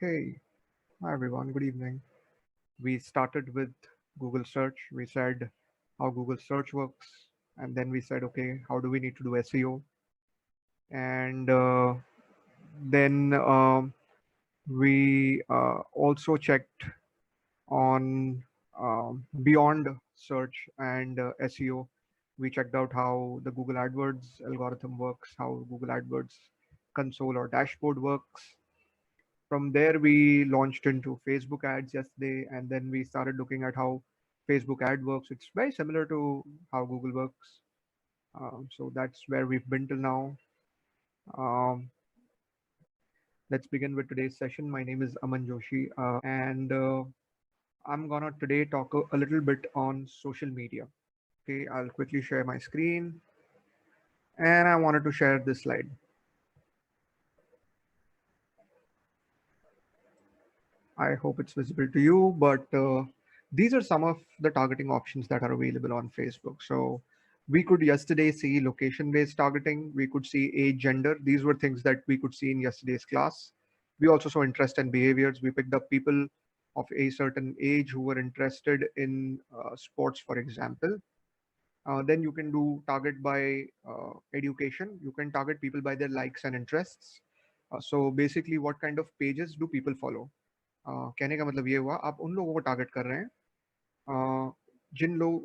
Hey, hi everyone, good evening. We started with Google search. We said how Google search works, and then we said, okay, how do we need to do SEO? And then we also checked on beyond search and SEO. We checked out how the Google AdWords algorithm works, how Google AdWords console or dashboard works. From there, we launched into Facebook ads yesterday, and then we started looking at how Facebook ad works. It's very similar to how Google works. So that's where we've been till now. Um, let's begin with today's session. My name is Aman Joshi, and I'm gonna today talk a little bit on social media. Okay, I'll quickly share my screen, and I wanted to share this slide. I hope it's visible to you, but these are some of the targeting options that are available on Facebook. So we could yesterday see location-based targeting. We could see age, gender. These were things that we could see in yesterday's class. We also saw interest and behaviors. We picked up people of a certain age who were interested in sports, for example. Then you can do target by education. You can target people by their likes and interests. So basically, what kind of pages do people follow? कहने का मतलब ये हुआ आप उन लोगों को target कर रहे हैं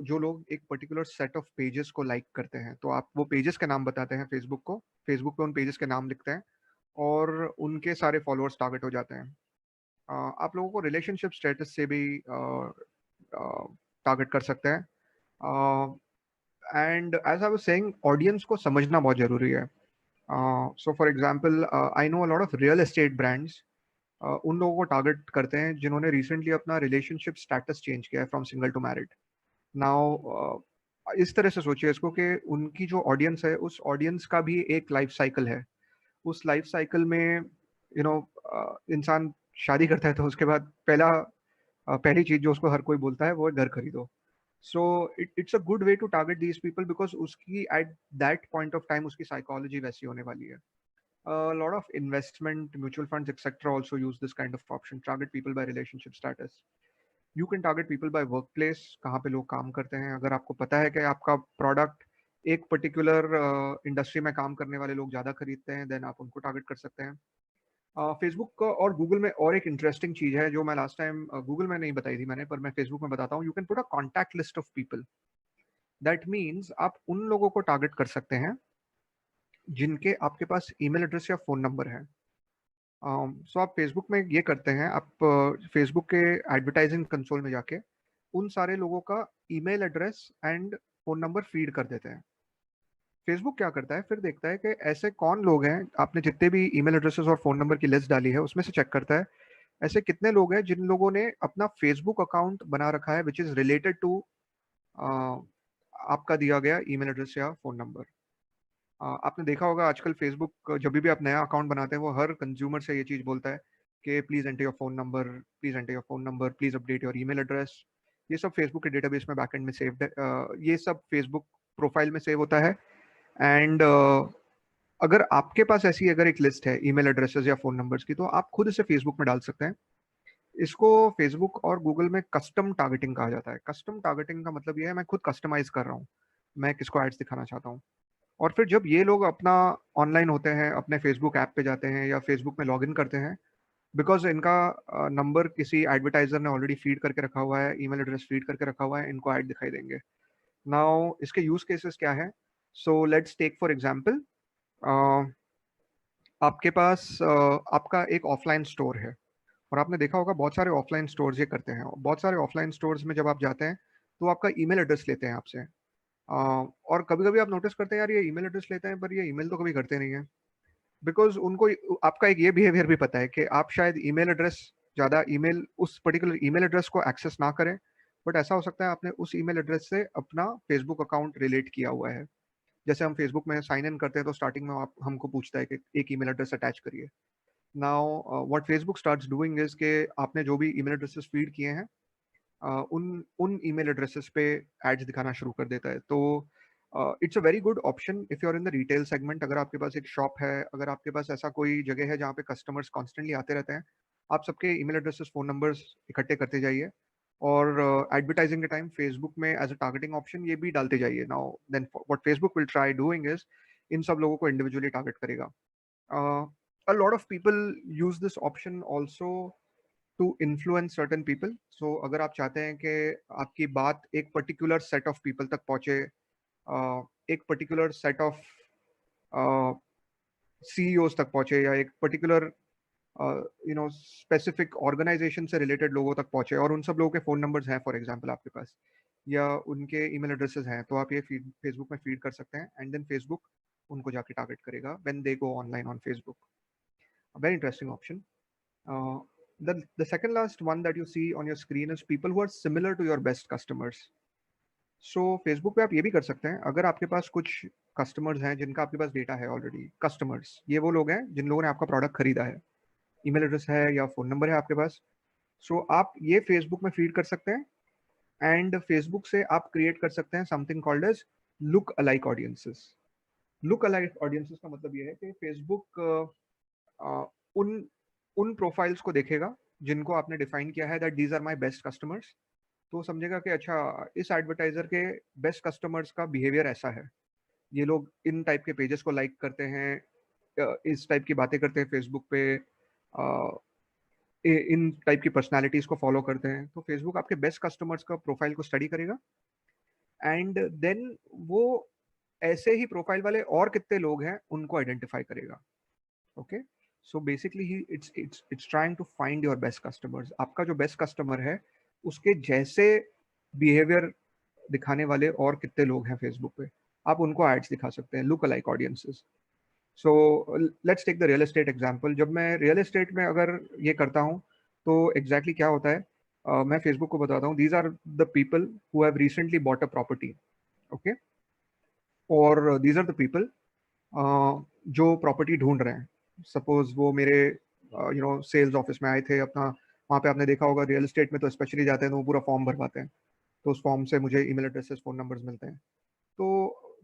जो लोग एक पर्टिकुलर सेट ऑफ पेजेस को लाइक करते हैं, तो आप वो पेजेस के नाम बताते हैं फेसबुक को। फेसबुक पे उन पेजेस के नाम लिखते हैं और उनके सारे फॉलोअर्स टारगेट हो जाते हैं। आप लोगों को रिलेशनशिप स्टेटस से भी टारगेट कर सकते हैं। And as I was saying, audience को समझना बहुत जरूरी है। So for example, I know a lot of real estate brands उन लोगों को टारगेट करते हैं जिन्होंने रिसेंटली अपना रिलेशनशिप स्टेटस चेंज किया है from single to married. Now इस तरह से सोचिए इसको कि उनकी जो ऑडियंस है, उस ऑडियंस का भी एक लाइफ साइकिल है। उस लाइफ साइकिल में इंसान शादी करता है तो उसके बाद पहली चीज जो उसको हर कोई बोलता है वो है घर खरीदो। So it's a good way to target these people because उसकी at that point of time उसकी साइकोलॉजी वैसी होने वाली है। A lot of investment, mutual funds, etc. also use this kind of option. Target people by relationship status. You can target people by workplace, कहाँ पे लोग काम करते हैं। अगर आपको पता है कि आपका प्रोडक्ट एक पर्टिकुलर इंडस्ट्री में काम करने वाले लोग ज़्यादा खरीदते हैं, देन आप उनको टारगेट कर सकते हैं। फेसबुक और गूगल में और एक इंटरेस्टिंग चीज़ है जो मैं लास्ट टाइम गूगल में नहीं बताई थी मैंने, पर मैं फेसबुक में बताता हूँ। You can put a contact list of people. That means आप उन लोगों को टारगेट कर सकते हैं जिनके आपके पास ईमेल एड्रेस या फ़ोन नंबर है। सो आप फेसबुक में ये करते हैं, आप फेसबुक के एडवर्टाइजिंग कंसोल में जाके उन सारे लोगों का email address and phone number feed कर देते हैं। फेसबुक क्या करता है, फिर देखता है कि ऐसे कौन लोग हैं, आपने जितने भी ईमेल एड्रेसेस और फ़ोन नंबर की लिस्ट डाली है उसमें से चेक करता है ऐसे कितने लोग हैं जिन लोगों ने अपना फेसबुक अकाउंट बना रखा है विच इज़ रिलेटेड टू आपका दिया गया ईमेल एड्रेस या फ़ोन नंबर। आपने देखा होगा आजकल फेसबुक जब भी आप नया अकाउंट बनाते हैं वो हर कंज्यूमर से ये चीज़ बोलता है कि please enter your phone number, please enter your phone number, please update your email address. ये सब फेसबुक के डेटाबेस में बैकएंड में सेव्ड है। ये सब फेसबुक प्रोफाइल में सेव होता है। एंड अगर आपके पास ऐसी अगर एक लिस्ट है ईमेल एड्रेसेस या फ़ोन नंबर्स की, तो आप खुद इसे फेसबुक में डाल सकते हैं। इसको फेसबुक और गूगल में कस्टम टारगेटिंग कहा जाता है। कस्टम टारगेटिंग का मतलब ये है मैं खुद कस्टमाइज कर रहा हूँ, मैं किसको एड्स दिखाना चाहता हूँ। और फिर जब ये लोग अपना ऑनलाइन होते हैं, अपने फेसबुक ऐप पे जाते हैं या फेसबुक में लॉगिन करते हैं, बिकॉज इनका नंबर किसी एडवर्टाइजर ने ऑलरेडी फीड करके रखा हुआ है, ईमेल एड्रेस फीड करके रखा हुआ है, इनको ऐड दिखाई देंगे। नाउ इसके यूज केसेस क्या है? So let's take for example, आपके पास आपका एक ऑफलाइन स्टोर है और आपने देखा होगा बहुत सारे ऑफलाइन स्टोर्स ये करते हैं। बहुत सारे ऑफलाइन स्टोर्स में जब आप जाते हैं तो आपका ईमेल एड्रेस लेते हैं आपसे। और कभी कभी आप नोटिस करते हैं यार ये ईमेल एड्रेस लेते हैं पर ये ईमेल तो कभी करते नहीं है, बिकॉज उनको आपका एक ये बिहेवियर भी पता है कि आप शायद ईमेल एड्रेस ज़्यादा ईमेल उस पर्टिकुलर ईमेल एड्रेस को एक्सेस ना करें, बट ऐसा हो सकता है आपने उस ईमेल एड्रेस से अपना फेसबुक अकाउंट रिलेट किया हुआ है। जैसे हम फेसबुक में साइन इन करते हैं तो स्टार्टिंग में आप हमको पूछता है कि एक ईमेल एड्रेस अटैच करिए। Now what Facebook starts doing is के आपने जो भी ईमेल एड्रेसेस फीड किए हैं उन उन ईमेल एड्रेसेस पे एड्स दिखाना शुरू कर देता है। तो it's a very good option if you are in the retail segment. अगर आपके पास एक शॉप है, अगर आपके पास ऐसा कोई जगह है जहाँ पे कस्टमर्स कॉन्स्टेंटली आते रहते हैं, आप सबके ईमेल एड्रेसेस, फ़ोन नंबर्स इकट्ठे करते जाइए और एडवर्टाइजिंग के टाइम फेसबुक में एज अ टारगेटिंग ऑप्शन ये भी डालते जाइए। Now then what Facebook will try doing is in सब लोगों को इंडिविजुअली टारगेट करेगा। A lot of people use this option also to influence certain people. So अगर आप चाहते हैं कि आपकी बात एक पर्टिकुलर सेट ऑफ पीपल तक पहुंचे, एक पर्टिकुलर सेट ऑफ सीईओज तक पहुंचे, या एक पर्टिकुलर स्पेसिफिक ऑर्गेनाइजेशन से रिलेटेड लोगों तक पहुंचे, और उन सब लोगों के फ़ोन नंबर्स हैं फॉर एग्जांपल आपके पास, या उनके ईमेल एड्रेसेस हैं, तो आप ये फीड फेसबुक में फीड कर सकते हैं एंड देन फेसबुक उनको जाके टारगेट करेगा when they go online on Facebook. Very interesting option. The second last one that you see on your screen is people who are similar to your best customers. So Facebook पे आप ये भी कर सकते हैं, अगर आपके पास कुछ कस्टमर्स हैं जिनका आपके पास डेटा है ऑलरेडी। कस्टमर्स ये वो लोग हैं जिन लोगों ने आपका प्रोडक्ट खरीदा है, ईमेल एड्रेस है या फ़ोन नंबर है आपके पास। सो आप ये फेसबुक में फीड कर सकते हैं एंड फेसबुक से आप क्रिएट कर सकते हैं something called as look alike audiences. Look alike audiences का मतलब ये है कि फेसबुक उन उन प्रोफाइल्स को देखेगा जिनको आपने डिफाइन किया है that these are my best customers. तो समझेगा कि अच्छा, इस एडवर्टाइजर के बेस्ट कस्टमर्स का बिहेवियर ऐसा है, ये लोग इन टाइप के पेजेस को लाइक करते हैं, इस टाइप की बातें करते हैं फेसबुक पे, इन टाइप की पर्सनालिटीज को फॉलो करते हैं। तो फेसबुक आपके बेस्ट कस्टमर्स का प्रोफाइल को स्टडी करेगा एंड देन वो ऐसे ही प्रोफाइल वाले और कितने लोग हैं उनको आइडेंटिफाई करेगा। ओके, सो बेसिकली ही it's trying to find your best customers. आपका जो बेस्ट कस्टमर है उसके जैसे बिहेवियर दिखाने वाले और कितने लोग हैं फेसबुक पे, आप उनको एड्स दिखा सकते हैं, look alike audiences. So let's take the real estate example. जब मैं रियल एस्टेट में अगर ये करता हूँ तो एग्जैक्टली क्या होता है, मैं फेसबुक को बताता हूँ these are the people who have recently bought a property. Okay, और दीज आर द पीपल जो प्रॉपर्टी ढूंढ रहे हैं। सपोज वो मेरे सेल्स ऑफिस में आए थे अपना, वहाँ पे आपने देखा होगा रियल एस्टेट में तो स्पेशली जाते हैं तो वो पूरा फॉर्म भरवाते हैं, तो उस फॉर्म से मुझे ईमेल एड्रेसेस, फ़ोन नंबर्स मिलते हैं। तो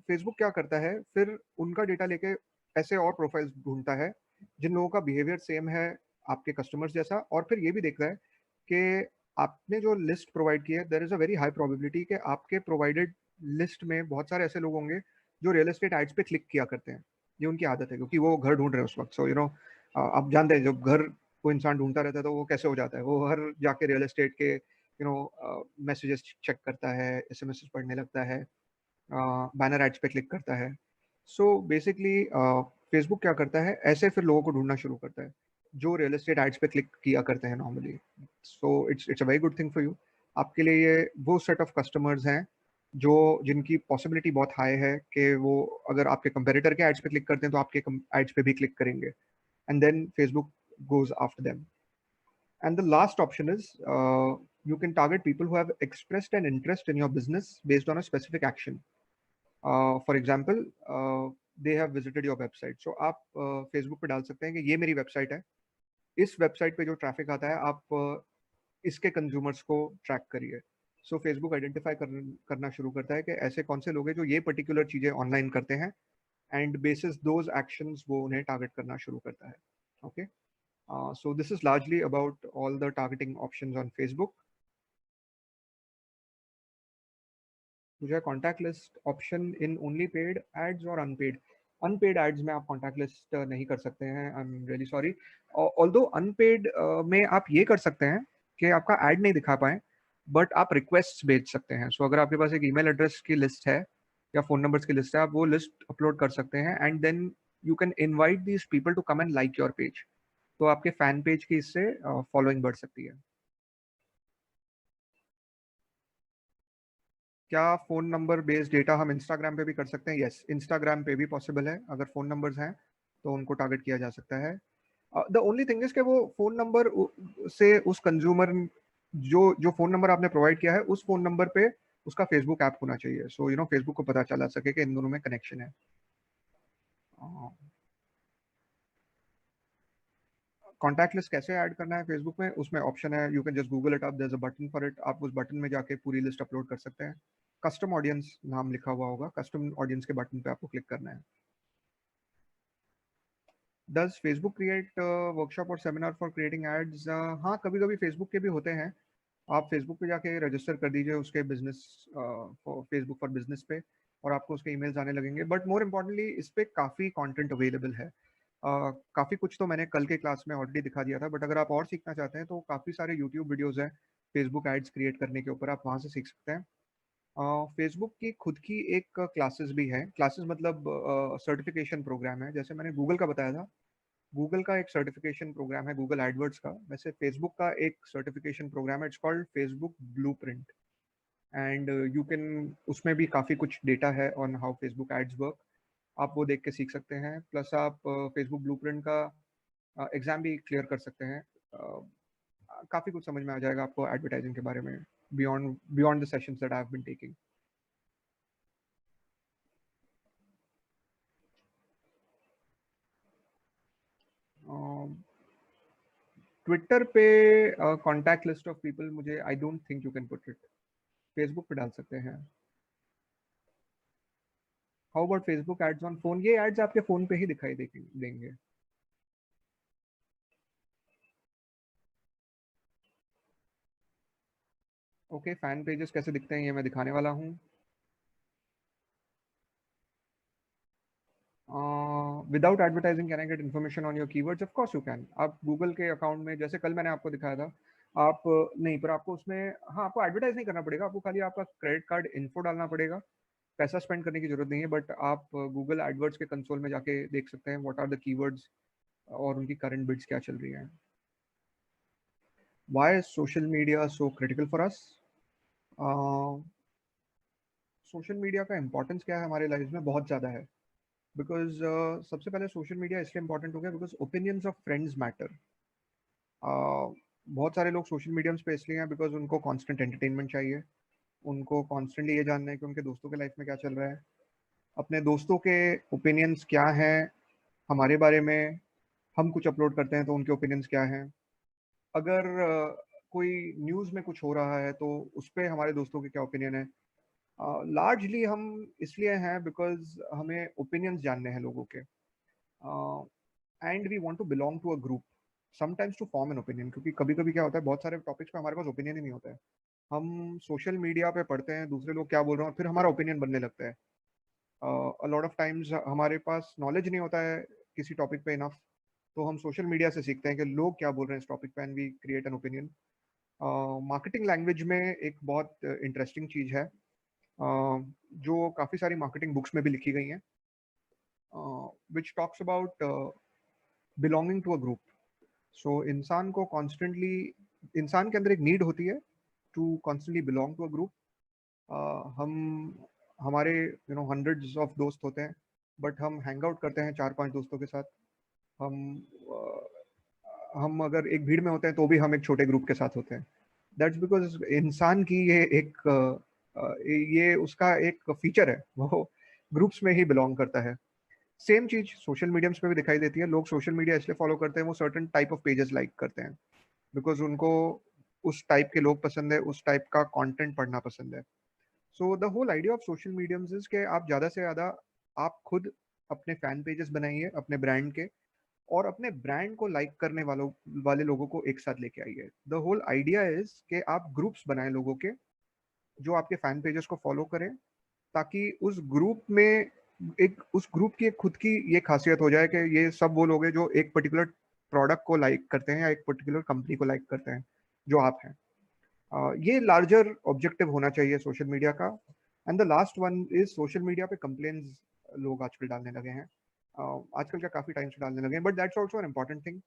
फेसबुक क्या करता है फिर, उनका डेटा लेके ऐसे और प्रोफाइल्स ढूंढता है जिन लोगों का बिहेवियर सेम है आपके कस्टमर्स जैसा, और फिर ये भी देखता है कि आपने जो लिस्ट प्रोवाइड की है there is a very high probability कि आपके प्रोवाइडेड लिस्ट में बहुत सारे ऐसे लोग होंगे जो रियल एस्टेट एड्स पे क्लिक किया करते हैं। ये उनकी आदत है क्योंकि वो घर ढूंढ रहे हैं उस वक्त। सो आप जानते हैं जब घर कोई इंसान ढूंढता रहता है तो वो कैसे हो जाता है, वो हर जाके रियल एस्टेट के मैसेजेस चेक करता है, एसएमएस पढ़ने लगता है, बैनर एड्स पे क्लिक करता है। सो बेसिकली फेसबुक क्या करता है, ऐसे फिर लोगों को ढूंढना शुरू करता है जो रियल एस्टेट एड्स पे क्लिक किया करते हैं normally. So it's a very good thing for you. आपके लिए ये वो सेट ऑफ कस्टमर्स हैं जो जिनकी पॉसिबिलिटी बहुत हाई है कि वो अगर आपके कंपेरेटर के एड्स पे क्लिक करते हैं तो आपके एड्स पे भी क्लिक करेंगे and then Facebook goes after them. And the last option is you can target people who have expressed an interest in your business based on a specific action. For example, they have visited your website. So आप Facebook पे डाल सकते हैं कि ये मेरी website है, इस वेबसाइट पे जो ट्रैफिक आता है आप इसके कंज्यूमर्स को ट्रैक करिए। सो फेसबुक आइडेंटिफाई करना शुरू करता है कि ऐसे कौन से लोग हैं जो ये पर्टिकुलर चीज़ें ऑनलाइन करते हैं एंड बेसिस दोज एक्शंस वो उन्हें टारगेट करना शुरू करता है। Okay, so this is largely about all the targeting options on Facebook. मुझे contact list option in only paid ads और अनपेड। अनपेड एड्स में आप कॉन्टैक्ट लिस्ट नहीं कर सकते हैं, I am really sorry. Although unpaid में आप ये कर सकते हैं कि आपका एड नहीं दिखा पाए बट आप रिक्वेस्ट भेज सकते हैं। सो अगर आपके पास एक ईमेल एड्रेस की लिस्ट है या फ़ोन नंबर्स की लिस्ट है, आप वो लिस्ट अपलोड कर सकते हैं and then you can invite these people to come and like your page. तो आपके फैन पेज की इससे फॉलोइंग बढ़ सकती है। क्या फ़ोन नंबर बेस्ड डेटा हम इंस्टाग्राम पे भी कर सकते हैं? यस, इंस्टाग्राम पे भी पॉसिबल है। अगर फ़ोन नंबर्स हैं तो उनको टारगेट किया जा सकता है। द ओनली थिंग इज कि वो फ़ोन नंबर से उस कंज्यूमर जो जो फ़ोन नंबर आपने प्रोवाइड किया है उस फ़ोन नंबर पे उसका फेसबुक ऐप होना चाहिए। सो फेसबुक को पता चला सके कि इन दोनों में कनेक्शन है। कॉन्टैक्ट लिस्ट कैसे ऐड करना है फेसबुक में, उसमें ऑप्शन है, you can just Google it up, there is a button for it. आप उस बटन में जाके पूरी लिस्ट अपलोड कर सकते हैं। कस्टम ऑडियंस नाम लिखा हुआ होगा, कस्टम ऑडियंस के बटन पे आपको क्लिक करना है। डज फेसबुक क्रिएट वर्कशॉप और सेमिनार फॉर क्रिएटिंग एड्स? हाँ, कभी कभी फेसबुक के भी होते हैं। आप फेसबुक पे जाके रजिस्टर कर दीजिए उसके बिजनेस, फेसबुक फॉर बिजनेस पे, और आपको उसके ईमेल्स आने लगेंगे। बट मोर इम्पोर्टेंटली इस पे काफ़ी कंटेंट अवेलेबल है। काफ़ी कुछ तो मैंने कल के क्लास में ऑलरेडी दिखा दिया था, बट अगर आप और सीखना चाहते हैं तो काफ़ी सारे यूट्यूब वीडियोज़ हैं फेसबुक एड्स क्रिएट करने के ऊपर, आप वहाँ से सीख सकते हैं। फेसबुक की खुद की एक क्लासेस भी है। क्लासेस मतलब सर्टिफिकेशन प्रोग्राम है, जैसे मैंने गूगल का बताया था। गूगल का एक सर्टिफिकेशन प्रोग्राम है गूगल एडवर्ड्स का, वैसे फेसबुक का एक सर्टिफिकेशन प्रोग्राम है, it's called Facebook Blueprint. And you can, उसमें भी काफ़ी कुछ डेटा है on how Facebook ads work, आप वो देख के सीख सकते हैं। प्लस आप फेसबुक ब्लूप्रिंट का एग्जाम भी क्लियर कर सकते हैं। काफ़ी कुछ समझ में आ जाएगा आपको एडवर्टाइजिंग के बारे में, beyond beyond the sessions that I have been taking. Twitter पे कॉन्टैक्ट लिस्ट ऑफ पीपल, मुझे I don't think you can put it. Facebook पे डाल सकते हैं। How about Facebook ads on phone? ये एड्स आपके फोन पे ही दिखाई देंगे। ओके, फैन पेजेस कैसे दिखते हैं ये मैं दिखाने वाला हूँ। Without advertising can I get information on your keywords? Of course you can. आप गूगल के अकाउंट में, जैसे कल मैंने आपको दिखाया था, आप नहीं, पर आपको उसमें, हाँ, आपको एडवर्टाइज नहीं करना पड़ेगा, आपको खाली आपका क्रेडिट कार्ड इन्फो डालना पड़ेगा। पैसा स्पेंड करने की जरूरत नहीं है, बट आप गूगल एडवर्ड्स के कंसोल में जाके देख सकते हैं व्हाट आर द कीवर्ड्स और उनकी करंट बिड्स क्या चल रही हैं। Why is social media so critical for us? Social media का इंपॉर्टेंस क्या है हमारे लाइफ में? बहुत ज़्यादा है। बिकॉज सबसे पहले सोशल मीडिया इसलिए इंपॉर्टेंट हो गया because opinions of friends matter. बहुत सारे लोग सोशल मीडियम्स पे इसलिए हैं बिकॉज उनको कांस्टेंट एंटरटेनमेंट चाहिए। उनको कॉन्स्टेंटली ये जानना है कि उनके दोस्तों के लाइफ में क्या चल रहा है, अपने दोस्तों के ओपिनियंस क्या हैं हमारे बारे में। हम कुछ अपलोड करते हैं तो उनके ओपिनियंस क्या हैं। अगर कोई न्यूज़ में कुछ हो रहा है तो उस पर हमारे दोस्तों के क्या ओपिनियन है। लार्जली हम इसलिए हैं बिकॉज हमें ओपिनियंस जानने हैं लोगों के, and we want to belong to a group, sometimes to form an opinion. क्योंकि कभी कभी क्या होता है, बहुत सारे टॉपिक्स पे हमारे पास ओपिनियन ही नहीं होता है। हम सोशल मीडिया पे पढ़ते हैं दूसरे लोग क्या बोल रहे हैं और फिर हमारा ओपिनियन बनने लगता है। अ लॉट ऑफ टाइम्स हमारे पास नॉलेज नहीं होता है किसी टॉपिक पे इनफ, तो हम सोशल मीडिया से सीखते हैं कि लोग क्या बोल रहे हैं इस टॉपिक पे, and we create an opinion. Marketing language में एक बहुत इंटरेस्टिंग चीज़ है, जो काफ़ी सारी मार्केटिंग बुक्स में भी लिखी गई हैं, which talks about belonging to a group. So इंसान के अंदर एक नीड होती है to constantly belong to a group. हम हमारे हंड्रेड्स ऑफ दोस्त होते हैं, बट हम हैंग आउट करते हैं 4-5 दोस्तों के साथ। हम हम अगर एक भीड़ में होते हैं तो भी हम एक छोटे ग्रुप के साथ होते हैं। दैट्स बिकॉज इंसान की ये एक ये उसका एक फीचर है, वो ग्रुप्स में ही बिलोंग करता है। सेम चीज सोशल मीडियम्स पे भी दिखाई देती है। लोग सोशल मीडिया इसलिए फॉलो करते हैं, वो certain type of pages like करते हैं बिकॉज उनको उस टाइप के लोग पसंद है, उस टाइप का कंटेंट पढ़ना पसंद है। So the whole idea of social mediums is कि आप ज़्यादा से ज़्यादा आप खुद अपने फैन पेजेस बनाइए अपने ब्रांड के, और अपने ब्रांड को लाइक करने वाले लोगों को एक साथ लेके आइए। द होल आइडिया इज कि आप ग्रुप्स बनाएं लोगों के, जो आपके फैन पेजेस को फॉलो करें, ताकि उस ग्रुप की एक खुद की ये खासियत हो जाए कि ये सब वो लोग हैं जो एक पर्टिकुलर प्रोडक्ट को लाइक करते हैं या एक पर्टिकुलर कंपनी को लाइक करते हैं जो आप हैं। ये लार्जर ऑब्जेक्टिव होना चाहिए सोशल मीडिया का। And the last one is social media पे कंप्लेन्स लोग आजकल डालने लगे हैं। आजकल क्या काफ़ी टाइम से डालने लगे हैं, but that's also an important thing.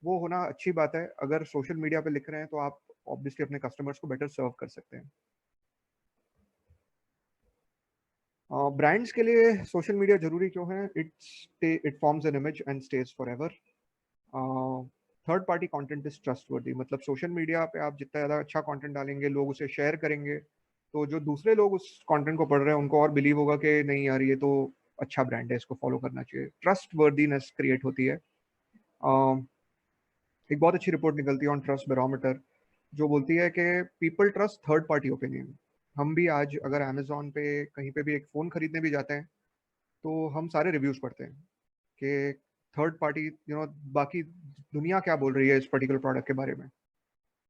वो होना अच्छी बात है। अगर सोशल मीडिया पे लिख रहे हैं तो आप ऑब्वियसली अपने कस्टमर्स को बेटर सर्व कर सकते हैं। ब्रांड्स के लिए सोशल मीडिया जरूरी क्यों है? It forms an image and stage for ever. Third party content is trustworthy, मतलब सोशल मीडिया पे आप जितना ज़्यादा अच्छा कंटेंट डालेंगे, लोग उसे शेयर करेंगे, तो जो दूसरे लोग उस कंटेंट को पढ़ रहे हैं उनको और बिलीव होगा कि नहीं यार, ये तो अच्छा ब्रांड है, इसको फॉलो करना चाहिए। ट्रस्ट वर्दीनेस क्रिएट होती है। एक बहुत अच्छी रिपोर्ट निकलती है ऑन ट्रस्ट बैरोमीटर, जो बोलती है कि people trust third party opinion. हम भी आज अगर अमेजोन पे कहीं पे भी एक फ़ोन खरीदने भी जाते हैं तो हम सारे रिव्यूज़ पढ़ते हैं कि थर्ड पार्टी बाकी दुनिया क्या बोल रही है इस पर्टिकुलर प्रोडक्ट के बारे में।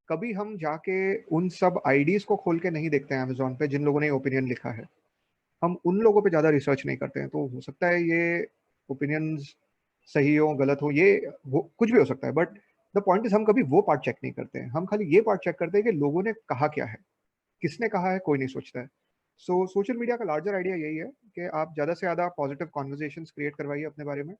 कभी हम जाके उन सब आईडीज को खोल के नहीं देखते हैं अमेजोन पे जिन लोगों ने ओपिनियन लिखा है। हम उन लोगों पे ज़्यादा रिसर्च नहीं करते हैं, तो हो सकता है ये ओपिनियंस सही हो गलत हो, ये कुछ भी हो सकता है, बट द पॉइंट इज हम कभी वो पार्ट चेक नहीं करते हैं। हम खाली ये पार्ट चेक करते हैं कि लोगों ने कहा क्या है, किसने कहा है, कोई नहीं सोचता है। सो सोशल मीडिया का लार्जर आइडिया यही है कि आप ज़्यादा से ज़्यादा पॉजिटिव कॉन्वर्जेशन क्रिएट करवाइए अपने बारे में,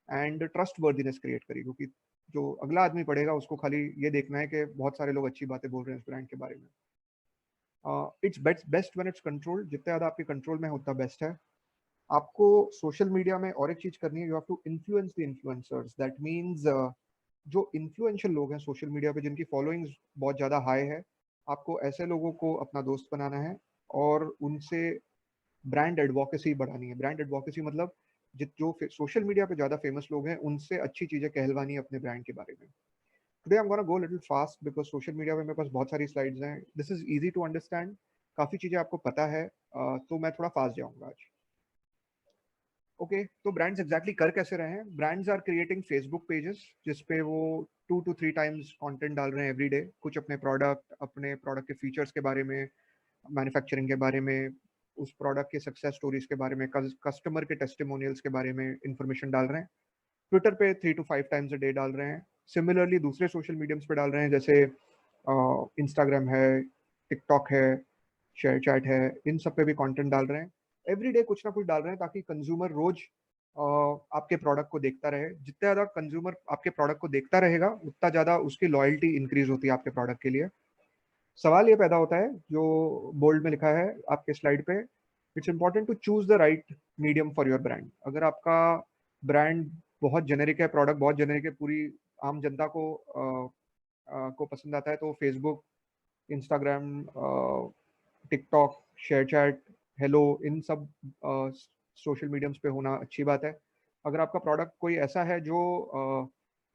एंड ट्रस्ट वर्दीनेस क्रिएट करिए, क्योंकि जो अगला आदमी पढ़ेगा उसको खाली ये देखना है कि बहुत सारे लोग अच्छी बातें बोल रहे हैं इस ब्रांड के बारे में। It's best when it's control, जितना ज़्यादा आपके कंट्रोल में है उतना बेस्ट है। आपको सोशल मीडिया में और एक चीज करनी है, you have to influence the influencers. That means जो इन्फ्लुएंशियल लोग हैं सोशल मीडिया पे जिनकी फॉलोइंग बहुत ज़्यादा हाई है, आपको ऐसे लोगों को अपना दोस्त बनाना है और उनसे ब्रांड एडवोकेसी बढ़ानी है। ब्रांड एडवोकेसी मतलब जित जो सोशल मीडिया पे ज़्यादा फेमस लोग हैं उनसे अच्छी चीज़ें कहलवानी है अपने ब्रांड के बारे में। Today I am gonna go little fast because social media पे मेरे पास बहुत सारी स्लाइड्स हैं, this is easy to understand, काफ़ी चीज़ें आपको पता है, तो मैं थोड़ा फास्ट जाऊंगा आज। ओके, तो ब्रांड्स एग्जैक्टली कर कैसे रहे हैं? Brands are creating Facebook pages जिसपे वो 2 to 3 टाइम्स कंटेंट डाल रहे हैं एवरी डे, कुछ अपने प्रोडक्ट के फीचर्स के बारे में, मैन्युफैक्चरिंग के बारे में, उस प्रोडक्ट के सक्सेस स्टोरीज के बारे में, कस्टमर के टेस्टिमोनियल्स के बारे में इंफॉर्मेशन डाल रहे हैं। ट्विटर पे 3 to 5 टाइम्स अ डे डाल रहे हैं। सिमिलरली दूसरे सोशल मीडियम्स पे डाल रहे हैं, जैसे इंस्टाग्राम है, टिकटॉक है, शेयर चैट है, इन सब पे भी कंटेंट डाल रहे हैं। एवरी डे कुछ ना कुछ डाल रहे हैं ताकि कंज्यूमर रोज आपके प्रोडक्ट को देखता रहे। जितना ज़्यादा कंज्यूमर आपके प्रोडक्ट को देखता रहेगा उतना ज़्यादा उसकी लॉयल्टी इंक्रीज होती है आपके प्रोडक्ट के लिए। सवाल ये पैदा होता है जो बोल्ड में लिखा है आपके स्लाइड पे, it's important to choose the right medium for your brand. अगर आपका ब्रांड बहुत जेनेरिक है, प्रोडक्ट बहुत जेनेरिक है, पूरी आम जनता को पसंद आता है, तो Facebook, Instagram, TikTok, ShareChat, hello, इन सब सोशल मीडियम्स पे होना अच्छी बात है। अगर आपका प्रोडक्ट कोई ऐसा है जो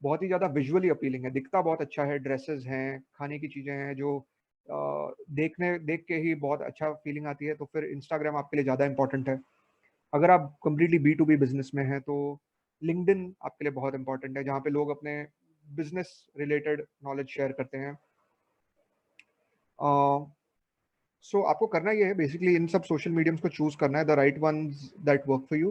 बहुत ही ज़्यादा विजुअली अपीलिंग है, दिखता बहुत अच्छा है, ड्रेसेस हैं, खाने की चीज़ें हैं जो देख के ही बहुत अच्छा फीलिंग आती है, तो फिर इंस्टाग्राम आपके लिए ज़्यादा इंपॉर्टेंट है। अगर आप कंप्लीटली B2B बिजनेस में हैं तो लिंक्डइन आपके लिए बहुत इंपॉर्टेंट है, जहाँ पे लोग अपने बिजनेस रिलेटेड नॉलेज शेयर करते हैं। सो आपको करना ये है बेसिकली, इन सब सोशल मीडियम्स को चूज करना है, the right ones that work for you,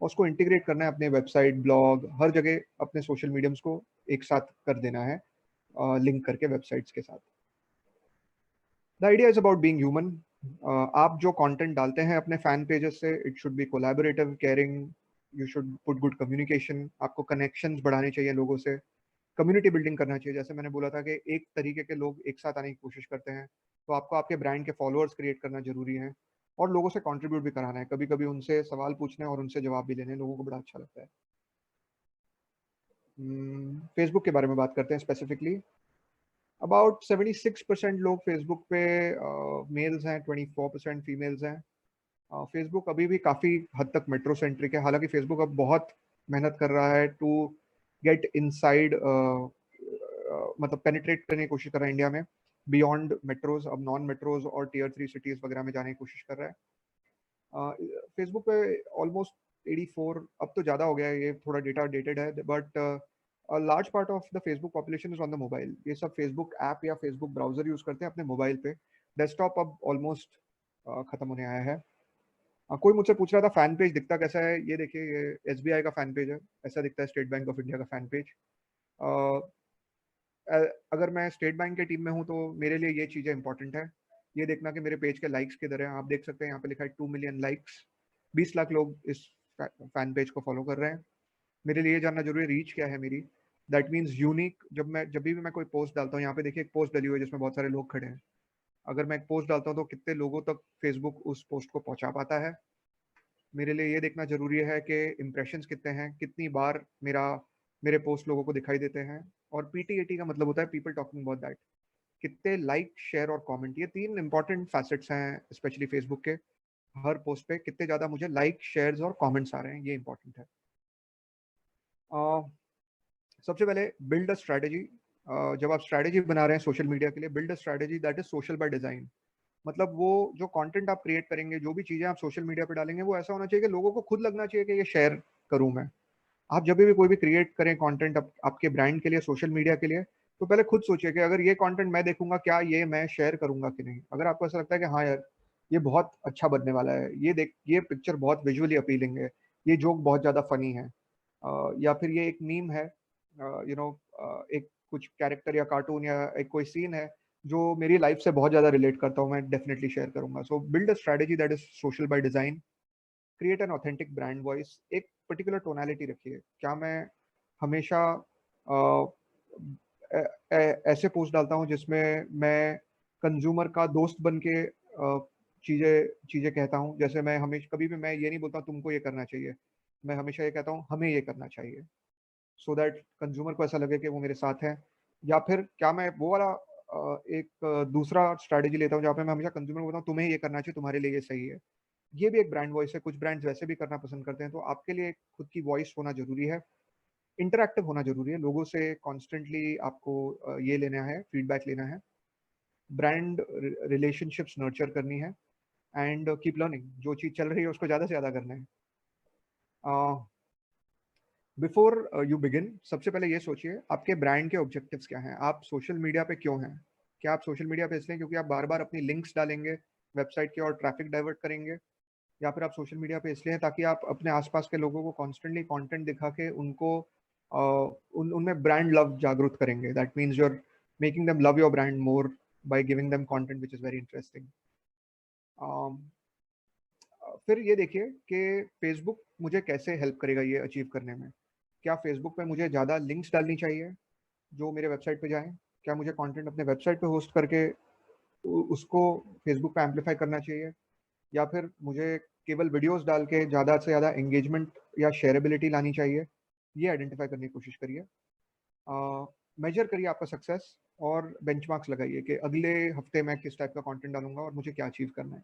और उसको इंटीग्रेट करना है अपने वेबसाइट, ब्लॉग, हर जगह अपने सोशल मीडियम्स को एक साथ कर देना है, लिंक करके वेबसाइट्स के साथ। The idea is about being human. आप जो कंटेंट डालते हैं अपने फैन पेजेस से, it should be collaborative, caring, you should put good communication, आपको कनेक्शंस बढ़ाने चाहिए लोगों से, कम्युनिटी बिल्डिंग करना चाहिए। जैसे मैंने बोला था कि एक तरीके के लोग एक साथ आने की कोशिश करते हैं, तो आपको आपके ब्रांड के फॉलोअर्स क्रिएट करना जरूरी है, और लोगों से कंट्रीब्यूट भी कराना है, कभी कभी उनसे सवाल पूछने और उनसे जवाब भी लेने लोगों को बड़ा अच्छा लगता है। फेसबुक के बारे में बात करते हैं स्पेसिफिकली। अबाउट 76% लोग फेसबुक पे मेल्स हैं, 24% फीमेल्स हैं। फेसबुक अभी भी काफ़ी हद तक मेट्रो सेंट्रिक है, हालांकि फेसबुक अब बहुत मेहनत कर रहा है टू गेट इनसाइड, मतलब पेनिट्रेट करने की कोशिश कर रहा है इंडिया में, बियॉन्ड मेट्रोज, अब नॉन मेट्रोज और Tier 3 सिटीज़ वगैरह में जाने की कोशिश कर रहा है। फेसबुक पे ऑलमोस्ट 84, अब तो ज़्यादा हो गया है, ये थोड़ा डेटा डेटेड है, but large part of the Facebook population is on the mobile. ये सब फेसबुक ऐप या फेसबुक ब्राउजर यूज़ करते हैं अपने मोबाइल पे। डेस्कटॉप अब ऑलमोस्ट खत्म होने आया है। कोई मुझसे पूछ रहा था फैन पेज दिखता कैसा है, ये देखिए, ये SBI का फैन पेज है, ऐसा दिखता है स्टेट बैंक ऑफ इंडिया का फैन पेज। अगर मैं स्टेट बैंक के टीम में हूँ तो मेरे लिए ये चीज़ें इंपॉर्टेंट है, ये देखना कि मेरे पेज के लाइक्स किधर हैं। आप देख सकते हैं यहाँ पे लिखा है 2 मिलियन लाइक्स, 20 लाख लोग इस फैन पेज को फॉलो कर रहे हैं। मेरे लिए ये जानना जरूरी है रीच क्या है मेरी, दैट मीन्स यूनिक। जब भी मैं कोई पोस्ट डालता हूँ, यहाँ पे देखिए एक पोस्ट डली हुई है जिसमें बहुत सारे लोग खड़े हैं, अगर मैं एक पोस्ट डालता हूँ तो कितने लोगों तक फेसबुक उस पोस्ट को पहुंचा पाता है। मेरे लिए ये देखना जरूरी है कि इम्प्रेशंस कितने हैं, कितनी बार मेरे पोस्ट लोगों को दिखाई देते हैं। और PTAT का मतलब होता है पीपल टॉकिंग अबाउट दैट, कितने लाइक, शेयर और कमेंट, ये 3 इंपॉर्टेंट फैसेट्स हैं स्पेशली फेसबुक के। हर पोस्ट पे कितने ज़्यादा मुझे लाइक, शेयर्स और कमेंट्स आ रहे हैं, ये इंपॉर्टेंट है। सबसे पहले बिल्ड अ स्ट्रैटेजी। जब आप स्ट्रैटेजी बना रहे हैं सोशल मीडिया के लिए, build a strategy that is social by design. मतलब वो जो कंटेंट आप क्रिएट करेंगे, जो भी चीज़ें आप सोशल मीडिया पे डालेंगे, वो ऐसा होना चाहिए कि लोगों को खुद लगना चाहिए कि ये शेयर करूं मैं। आप जब भी कोई भी क्रिएट करें कंटेंट आपके ब्रांड के लिए, सोशल मीडिया के लिए, तो पहले खुद सोचिए कि अगर ये कंटेंट मैं देखूंगा, क्या ये मैं शेयर करूंगा कि नहीं। अगर आपको ऐसा लगता है कि हाँ यार ये बहुत अच्छा बनने वाला है, ये पिक्चर बहुत विजुअली अपीलिंग है, ये जोक बहुत ज्यादा फनी है, या फिर ये एक मीम है, एक कुछ कैरेक्टर या कार्टून या एक कोई सीन है जो मेरी लाइफ से बहुत ज्यादा रिलेट करता हूँ, मैं डेफिनेटली शेयर करूंगा। सो build a strategy that is social by design, create an authentic brand voice, एक पर्टिकुलर टोनालिटी रखिए। क्या मैं हमेशा अ, ऐसे पोस्ट डालता हूँ जिसमें मैं कंज्यूमर का दोस्त बन के चीजें चीजें कहता हूँ? जैसे मैं हमेशा कभी भी मैं ये नहीं बोलता तुमको ये करना चाहिए, मैं हमेशा ये कहता हूँ हमें ये करना चाहिए, सो दैट कंज्यूमर को ऐसा लगे कि वो मेरे साथ है। या फिर क्या मैं वो वाला दूसरा स्ट्रैटेजी लेता हूँ जहाँ पे मैं हमेशा कंज्यूमर को बोलता हूँ तुम्हें ये करना चाहिए, तुम्हारे लिए ये सही है। ये भी एक ब्रांड वॉइस है। कुछ ब्रांड्स वैसे भी करना पसंद करते हैं। तो आपके लिए खुद की वॉइस होना जरूरी है, इंटरैक्टिव होना जरूरी है, लोगों से कॉन्स्टेंटली आपको ये लेना है, फीडबैक लेना है, ब्रांड रिलेशनशिप्स नर्चर करनी है, एंड कीप लर्निंग। जो चीज़ चल रही है उसको ज़्यादा से ज़्यादा करना है। बिफोर यू बिगिन, सबसे पहले ये सोचिए आपके ब्रांड के ऑब्जेक्टिव्स क्या हैं, आप सोशल मीडिया पे क्यों हैं? क्या आप सोशल मीडिया पे इसलिए क्योंकि आप बार बार अपनी लिंक्स डालेंगे वेबसाइट की और ट्रैफिक डाइवर्ट करेंगे, या फिर आप सोशल मीडिया पे इसलिए हैं ताकि आप अपने आसपास के लोगों को कॉन्स्टेंटली कंटेंट दिखा के उनको उनमें ब्रांड लव जागरूक करेंगे? That means you are making them love your brand more by giving them content which is very interesting. फिर ये देखिए कि फेसबुक मुझे कैसे हेल्प करेगा ये अचीव करने में। क्या फेसबुक पे मुझे ज़्यादा लिंक्स डालनी चाहिए जो मेरे वेबसाइट पे जाएं? क्या मुझे कंटेंट अपने वेबसाइट पे होस्ट करके उसको फेसबुक पे एम्पलीफाई करना चाहिए? या फिर मुझे केवल वीडियोस डाल के ज़्यादा से ज़्यादा एंगेजमेंट या शेयरेबिलिटी लानी चाहिए? ये आइडेंटिफाई करने की कोशिश करिए। मेजर करिए आपका सक्सेस और बेंचमार्क्स लगाइए कि अगले हफ्ते मैं किस टाइप का कंटेंट डालूंगा और मुझे क्या अचीव करना है।